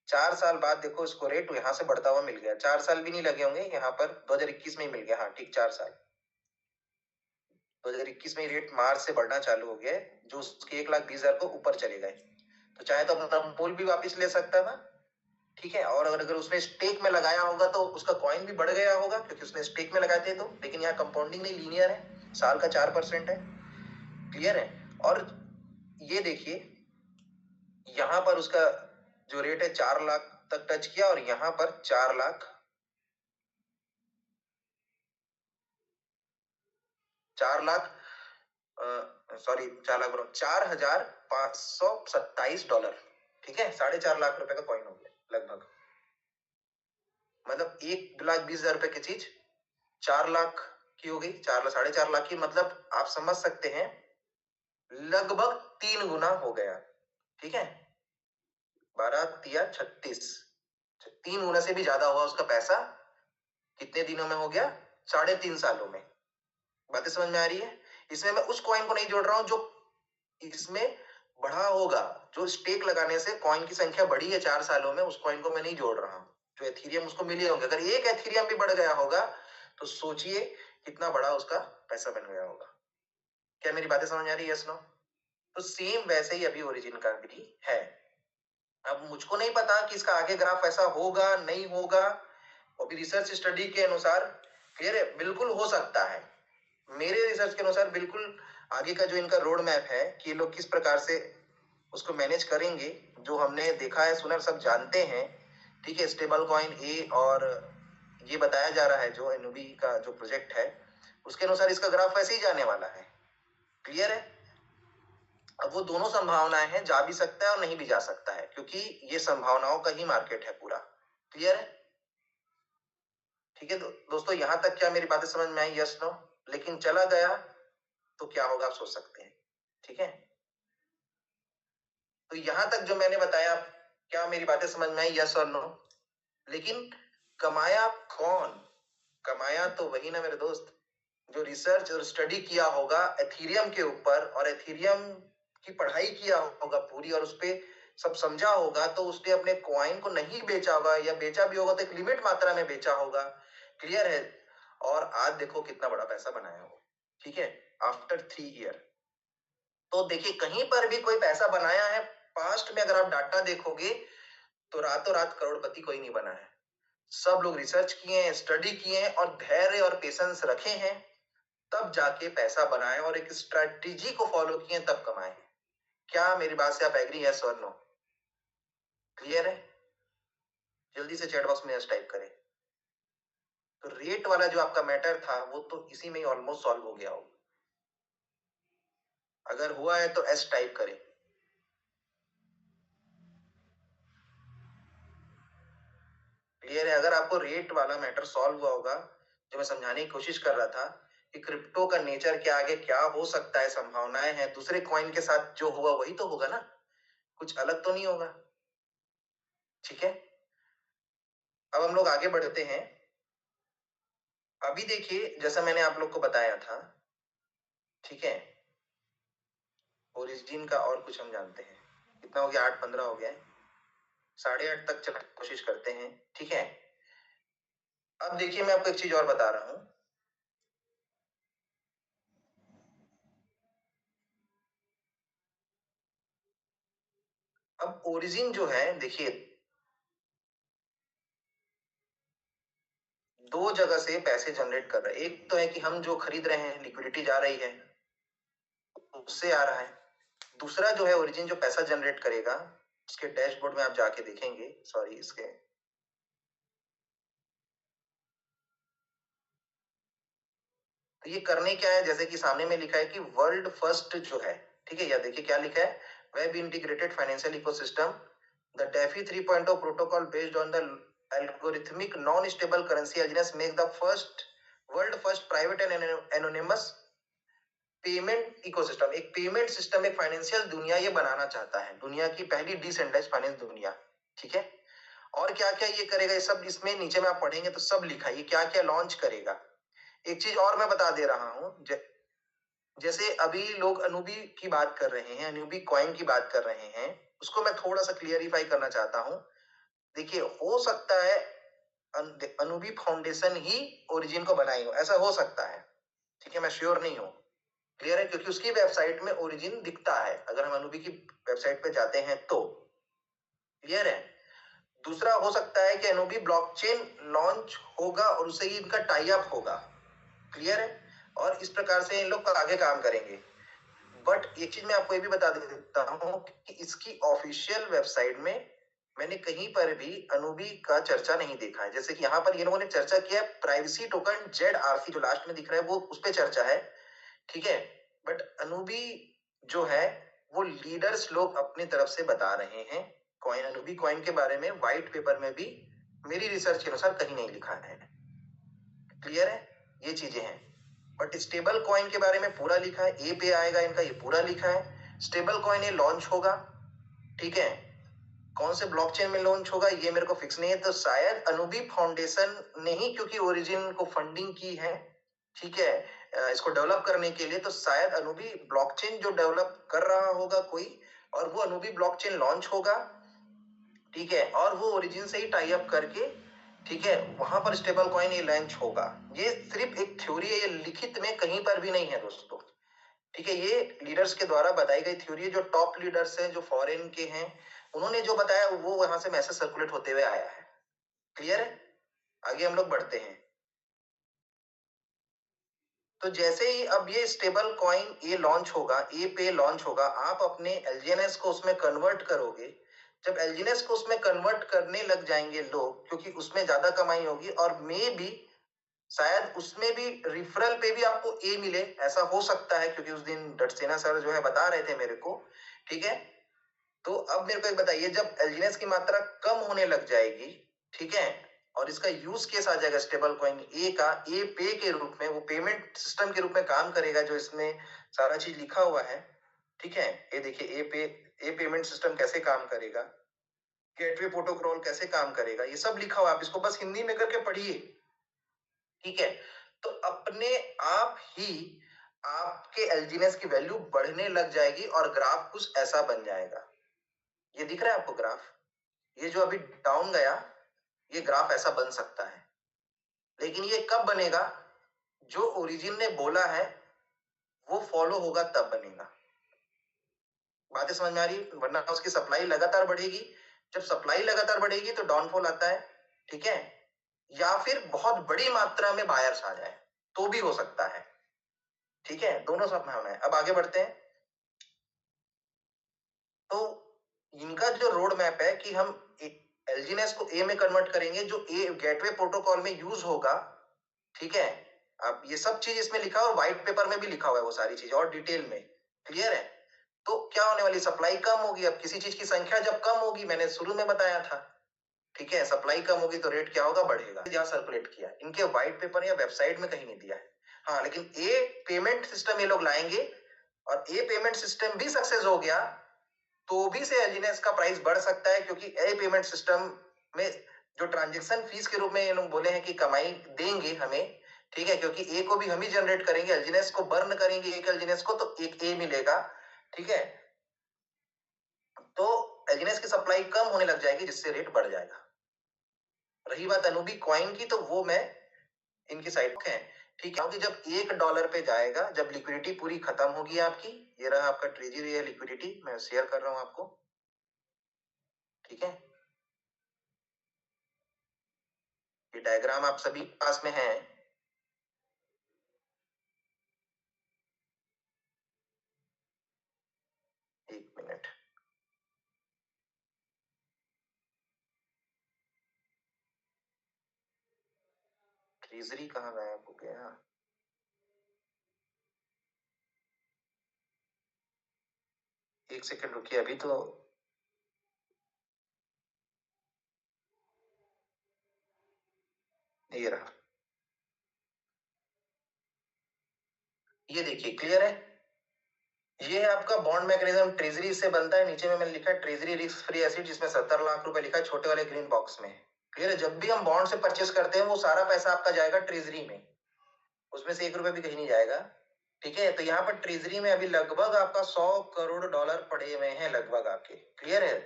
S1: 4 साल बाद देखो इसको रेट यहां से बढ़ता हुआ मिल गया। 4 साल भी नहीं लगे होंगे यहाँ पर, 2021 में ही मिल गया। हाँ ठीक, 4 साल, 2021 में रेट मार्च से बढ़ना चालू हो गया, जो उसके 1,20,000 को ऊपर चले गए। तो चाहे तो अपना मूल भी वापस ले सकता था, ठीक है। और अगर उसने स्टेक में लगाया होगा तो उसका कॉइन भी बढ़ गया होगा, क्योंकि उसने स्टेक में लगाए थे तो। लेकिन यहाँ कंपाउंडिंग नहीं, लीनियर है, साल का 4% है। क्लियर है? और ये देखिए यहां पर उसका जो रेट है 4 लाख तक टच किया, और यहां पर 4 लाख 4 लाख सॉरी 4 लाख 4,527 डॉलर, ठीक है, 4.5 लाख रुपए का कॉइन हो गया लगभग। मतलब 1,20,000 रुपए की चीज 4 लाख की हो गई, 4 लाख 4.5 लाख की, मतलब आप समझ सकते हैं लगभग 3 गुना हो गया। ठीक है, 12 या 36, 3 गुना से भी ज्यादा हुआ उसका पैसा। कितने दिनों में हो गया? 3.5 सालों में। बातें समझ में आ रही है? इसमें मैं उस कॉइन को नहीं जोड़ रहा हूं जो इसमें बढ़ा होगा, जो स्टेक लगाने से कॉइन की संख्या बढ़ी है 4 सालों में, उस कॉइन को मैं नहीं जोड़ रहा हूं। जो एथीरियम उसको मिले होंगे, अगर एक एथीरियम भी बढ़ गया होगा तो सोचिए कितना बड़ा उसका पैसा बन गया होगा। क्या मेरी बातें समझ आ रही है? Yes no? तो सेम वैसे ही अभी ओरिजिन का भी है। अब मुझको नहीं पता कि इसका आगे ग्राफ ऐसा होगा नहीं होगा, अभी रिसर्च स्टडी के अनुसार क्लियर है, बिल्कुल हो सकता है। मेरे रिसर्च के अनुसार बिल्कुल आगे का जो इनका रोड मैप है कि ये लोग किस प्रकार से उसको मैनेज करेंगे, जो हमने देखा है सुना सब जानते हैं, ठीक है। स्टेबल कॉइन ए, और ये बताया जा रहा है जो एनयूबी का जो प्रोजेक्ट है, उसके अनुसार इसका ग्राफ वैसे ही जाने वाला है। क्लियर है? अब वो दोनों संभावनाएं हैं, जा भी सकता है और नहीं भी जा सकता है, क्योंकि ये संभावनाओं का ही मार्केट है पूरा। क्लियर है? ठीक है दोस्तों, यहां तक क्या मेरी बातें समझ में आई? Yes no? लेकिन चला गया तो क्या होगा आप सोच सकते हैं। ठीक है, तो यहां तक जो मैंने बताया, क्या मेरी बातें समझ में आई? यस और नो? लेकिन कमाया कौन? कमाया तो वही ना मेरे दोस्त, जो रिसर्च और स्टडी किया होगा एथीरियम के ऊपर, और एथीरियम की पढ़ाई किया होगा पूरी, और उस पर सब समझा होगा, तो उसने अपने कॉइन को नहीं बेचा होगा, या बेचा भी होगा तो एक लिमिट मात्रा में बेचा होगा। क्लियर है? और आज देखो कितना बड़ा पैसा बनाया हो। ठीक है, आफ्टर 3 ईयर। तो देखिए कहीं पर भी कोई पैसा बनाया है पास्ट में, अगर आप डाटा देखोगे तो रातों रात करोड़पति कोई नहीं बना है। सब लोग रिसर्च किए हैं, स्टडी किए हैं और धैर्य और पेशेंस रखे हैं, तब जाके पैसा बनाए और एक स्ट्रेटजी को फॉलो किए तब कमाए। क्या मेरी बात से आप एग्री, यस और नो? क्लियर है? जल्दी से चैट बॉक्स में यस टाइप करें। तो रेट वाला जो आपका मैटर था वो तो इसी में ही ऑलमोस्ट सॉल्व हो गया होगा। अगर हुआ है तो एस टाइप करें। क्लियर है? अगर आपको रेट वाला मैटर सॉल्व हुआ होगा, जो मैं समझाने की कोशिश कर रहा था कि क्रिप्टो का नेचर क्या, आगे क्या हो सकता है, संभावनाएं हैं, दूसरे कॉइन के साथ जो हुआ वही तो होगा ना, कुछ अलग तो नहीं होगा। ठीक है, अब हम लोग आगे बढ़ते हैं। अभी देखिए, जैसा मैंने आप लोग को बताया था, ठीक है, ओरिजिन का और कुछ हम जानते हैं। कितना हो गया? 8:15 हो गया है, 8:30 तक चलने की कोशिश करते हैं। ठीक है, अब देखिए मैं आपको एक चीज और बता रहा हूं। अब ओरिजिन जो है, देखिए, दो जगह से पैसे जनरेट कर रहे हैं। एक तो है कि हम जो खरीद रहे हैं, लिक्विडिटी जा रही है, उससे आ रहा है। दूसरा जो है ओरिजिन जो पैसा जनरेट करेगा, उसके डैशबोर्ड में आप जाके देखेंगे, सॉरी, इसके तो ये करने क्या है, जैसे कि सामने में लिखा है कि वर्ल्ड फर्स्ट जो है, ठीक है, या देखिए क्या लिखा है, web integrated financial ecosystem, the DeFi 3.0 protocol based on the algorithmic non-stable currency agents make the world first private and anonymous payment ecosystem. एक पेमेंट सिस्टम, एक फाइनेंशियल दुनिया ये बनाना चाहता है, दुनिया की पहली डिसेंट्रलाइज्ड फाइनेंस दुनिया। ठीक है, और क्या क्या ये करेगा, ये सब इसमें नीचे में आप पढ़ेंगे तो सब लिखा है, ये क्या क्या लॉन्च करेगा। एक चीज और मैं बता दे रहा हूं, जैसे अभी लोग अनुबी की बात कर रहे हैं, अनुबी कॉइन की बात कर रहे हैं, उसको मैं थोड़ा सा क्लियरिफाई करना चाहता हूं। देखिए, हो सकता है अनुबी फाउंडेशन ही ओरिजिन को बनाई हो, ऐसा हो सकता है। ठीक है, मैं श्योर नहीं हूं। क्लियर है? क्योंकि उसकी वेबसाइट में ओरिजिन दिखता है, अगर हम अनुबी की वेबसाइट पे जाते हैं तो। क्लियर है? दूसरा हो सकता है कि अनुबी ब्लॉकचेन लॉन्च होगा और उससे ही इनका टाई अप होगा। क्लियर है? और इस प्रकार से इन लोग आगे काम करेंगे। बट एक चीज मैं आपको ये भी बता देता हूं कि इसकी ऑफिशियल वेबसाइट में मैंने कहीं पर भी अनुबी का चर्चा नहीं देखा है। जैसे कि यहाँ पर ये लोगों ने चर्चा किया है प्राइवेसी टोकन ZRC, जो लास्ट में दिख रहा है, वो उस पर चर्चा है। ठीक है, बट अनुबी जो है वो लीडर्स लोग अपनी तरफ से बता रहे हैं। कॉइन, अनुबी कॉइन के बारे में व्हाइट पेपर में भी मेरी रिसर्च के अनुसार कहीं नहीं लिखा है। क्लियर है? ये चीजें हैं। बट स्टेबल कॉइन के बारे में पूरा लिखा है, ए पे आएगा इनका, ये पूरा लिखा है। स्टेबल कॉइन ये लॉन्च होगा। ठीक है, कौन से ब्लॉकचेन में लॉन्च होगा ये मेरे को फिक्स नहीं है, तो शायद अनुबी फाउंडेशन ने ही, क्योंकि ओरिजिन को फंडिंग की है, ठीक है, इसको डेवलप करने के लिए, तो शायद अनुबी ब्लॉकचेन जो डेवलप कर रहा होगा कोई, और वो अनुबी ब्लॉकचेन लॉन्च होगा। ठीक है, और वो ओरिजिन से ही टाई अप करके, ठीक है, वहां पर स्टेबल कॉइन ये लॉन्च होगा। ये सिर्फ एक थ्योरी है, ये लिखित में कहीं पर भी नहीं है दोस्तों। ठीक है, ये लीडर्स के द्वारा बताई गई थ्योरी है, जो टॉप लीडर्स हैं, जो फॉरेन के हैं, उन्होंने जो बताया वो वहां से मैसेज सर्कुलेट होते हुए आया है। क्लियर है? आगे हम लोग बढ़ते हैं। तो जैसे ही अब ये स्टेबल कॉइन ये लॉन्च होगा, ए पे लॉन्च होगा, आप अपने एलजीएनएस को उसमें कन्वर्ट करोगे। जब एलजीएनएस को उसमें कन्वर्ट करने लग जाएंगे लोग, क्योंकि उसमें ज्यादा कमाई होगी, और मे भी शायद उसमें भी रिफरल पे भी आपको ए मिले, ऐसा हो सकता है, क्योंकि उस दिन डटसेना सर जो है बता रहे थे मेरे को। ठीक है, तो अब मेरे को एक बताइए, जब एलजीएनएस की मात्रा कम होने लग जाएगी, ठीक है, और इसका यूज केस आ जाएगा स्टेबल कॉइन ए का, ए पे के रूप में, वो पेमेंट सिस्टम के रूप में काम करेगा, जो इसमें सारा चीज लिखा हुआ है। ठीक है, ये देखिए, ए पेमेंट सिस्टम कैसे काम करेगा, गेटवे प्रोटोकॉल कैसे काम करेगा, ये सब लिखा हुआ है, आप इसको बस हिंदी में करके पढ़िए। ठीक है, तो अपने आप ही आपके एलजीएनएस की वैल्यू बढ़ने लग जाएगी और ग्राफ कुछ ऐसा बन जाएगा। ये दिख रहा है आपको ग्राफ? ये जो अभी डाउन गया, ये ग्राफ ऐसा बन सकता है। लेकिन ये कब बनेगा? जो ओरिजिन ने बोला है वो फॉलो होगा तब बनेगा। बातें समझ में आ रही? वरना उसकी सप्लाई लगातार बढ़ेगी, जब सप्लाई लगातार बढ़ेगी तो डाउनफॉल आता है। ठीक है, या फिर बहुत बड़ी मात्रा में बायर्स आ जाए, तो भी हो सकता है। ठीक है, दोनों संभावना है। अब आगे बढ़ते हैं। तो इनका जो रोड मैप है कि हम एलजीनेस को ए में कन्वर्ट करेंगे, जो ए गेटवे प्रोटोकॉल में यूज होगा। ठीक है, अब ये सब चीज इसमें लिखा है और व्हाइट पेपर में भी लिखा हुआ है वो सारी चीज और डिटेल में। क्लियर है? तो क्या होने वाली, सप्लाई कम होगी। अब किसी चीज की संख्या जब कम होगी, मैंने शुरू में बताया था, ठीक है, सप्लाई कम होगी तो रेट क्या होगा, बढ़ेगा। जहां सर्कुलेट किया, इनके व्हाइट पेपर या वेबसाइट में कहीं नहीं दिया है। हाँ, लेकिन ए पेमेंट सिस्टम ये लोग लाएंगे, और ए पेमेंट सिस्टम भी सक्सेस हो गया तो भी से एलजीनेस का प्राइस बढ़ सकता है, क्योंकि ए पेमेंट सिस्टम में जो ट्रांजेक्शन फीस के रूप में ये लोग बोले हैं कि कमाई देंगे हमें। ठीक है, क्योंकि ए को भी हम ही जनरेट करेंगे, एलजीनेस को बर्न करेंगे, एक एलजीनेस को तो एक ए मिलेगा। ठीक है, तो एलजीनेस की सप्लाई कम होने लग जाएगी, जिससे रेट बढ़ जाएगा। रही बात अनुबी कॉइन की, तो वो मैं इनकी साइड है। ठीक है, क्योंकि जब $1 पे जाएगा, जब लिक्विडिटी पूरी खत्म होगी आपकी, ये रहा आपका ट्रेजरी है लिक्विडिटी, मैं शेयर कर रहा हूं आपको। ठीक है, ये डायग्राम आप सभी के पास में है। एक मिनट, ट्रेजरी कहाँ गायब हो गया? एक सेकंड रुकिए, अभी तो ये रहा। ये देखिए, क्लियर है? ये है आपका बॉन्ड मैकेनिज्म, ट्रेजरी से बनता है। नीचे में मैंने लिखा है ट्रेजरी रिस्क फ्री एसिड, जिसमें 70 लाख रुपए लिखा है छोटे वाले ग्रीन बॉक्स में। क्लियर है? जब भी हम बॉन्ड से परचेस करते हैं, वो सारा पैसा आपका जाएगा ट्रेजरी में, उसमें से $1 भी कहीं नहीं जाएगा। ठीक है, तो यहाँ पर ट्रेजरी में अभी लगभग आपका $100 करोड़ पड़े हुए हैं लगभग आपके। क्लियर है?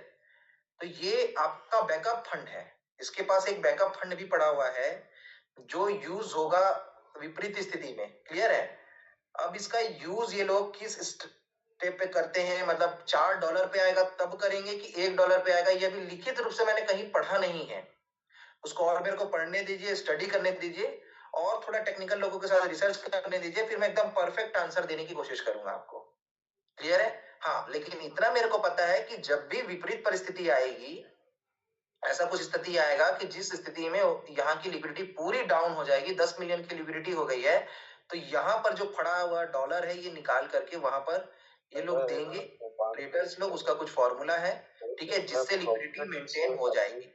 S1: तो ये आपका बैकअप फंड है। इसके पास एक बैकअप फंड भी पड़ा हुआ है, जो यूज होगा विपरीत स्थिति में। क्लियर है? अब इसका यूज ये लोग किस स्टेप पे करते हैं, मतलब $4 पे आएगा तब करेंगे कि $1 पे आएगा, ये भी लिखित रूप से मैंने कहीं पढ़ा नहीं है। उसको और मेरे को पढ़ने दीजिए, स्टडी करने दीजिए, और थोड़ा टेक्निकल लोगों के साथ रिसर्च करने दीजिए, फिर मैं एकदम परफेक्ट आंसर देने की कोशिश करूंगा आपको। क्लियर है? हाँ, लेकिन इतना मेरे को पता है कि जब भी विपरीत परिस्थिति आएगी, ऐसा कुछ स्थिति आएगा कि जिस स्थिति में यहाँ की लिक्विडिटी पूरी डाउन हो जाएगी, 10 मिलियन की लिक्विडिटी हो गई है, तो यहाँ पर जो पड़ा हुआ डॉलर है, ये निकाल करके वहां पर ये लोग देंगे ट्रेडर्स लोग। उसका कुछ फॉर्मूला है, ठीक है, जिससे लिक्विडिटी मेंटेन हो जाएगी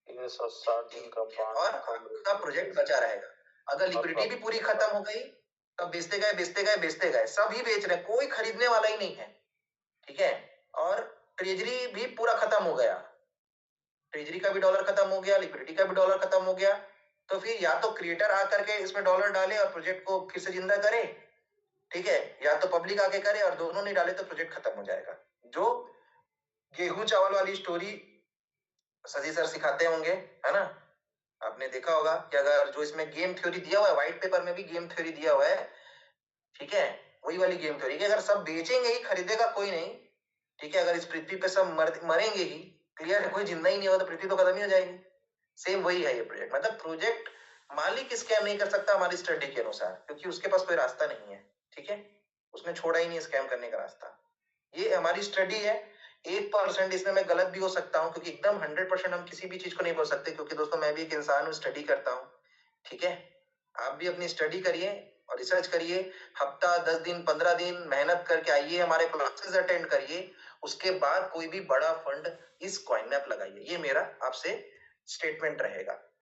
S1: और आपका प्रोजेक्ट बचा रहेगा। अगर लिक्विडिटी भी पूरी खत्म हो गई, तब बेचते गए बेचते गए बेचते गए, सभी बेच रहे, कोई खरीदने वाला ही नहीं है। ठीक है, और ट्रेजरी भी पूरा खत्म हो गया, ट्रेजरी का भी डॉलर खत्म हो गया, लिक्विडिटी का भी डॉलर खत्म हो गया, तो फिर या तो क्रिएटर आकर के इसमें डॉलर डाले और प्रोजेक्ट को फिर से जिंदा करे, ठीक है, या तो पब्लिक आके करे, और दोनों नहीं डाले तो प्रोजेक्ट खत्म हो जाएगा। जो गेहूं चावल वाली स्टोरी सजी सर सिखाते होंगे, है ना? आपने देखा होगा कि अगर जो इसमें गेम थ्योरी दिया हुआ है, व्हाइट पेपर में भी गेम थ्योरी दिया हुआ है, ठीक है, वही वाली गेम थ्योरी कि अगर सब बेचेंगे ही, खरीदेगा कोई नहीं। ठीक है, अगर इस पृथ्वी पे सब मरेंगे ही, क्लियर है, कोई जिंदा ही नहीं होगा, तो पृथ्वी तो खत्म ही हो जाएगी। सेम वही है ये प्रोजेक्ट। मतलब प्रोजेक्ट मालिक स्कैम नहीं कर सकता हमारी स्टडी के अनुसार, क्योंकि उसके पास कोई रास्ता नहीं है। ठीक है, उसने छोड़ा ही नहीं स्कैम करने का रास्ता। ये हमारी स्टडी है। 1% इसमें मैं गलत भी हो सकता हूँ, क्योंकि एकदम 100% हम किसी भी चीज को नहीं बोल सकते, क्योंकि दोस्तों मैं भी एक इंसान हूँ, स्टडी करता हूँ। ठीक है, आप भी अपनी स्टडी करिए और रिसर्च करिए। हफ्ता 10 दिन 15 दिन मेहनत करके आइए, हमारे क्लासेस अटेंड करिए, उसके बाद कोई भी बड़ा फंड इस कॉइन में आप लगाइए। ये मेरा आपसे स्टेटमेंट रहेगा।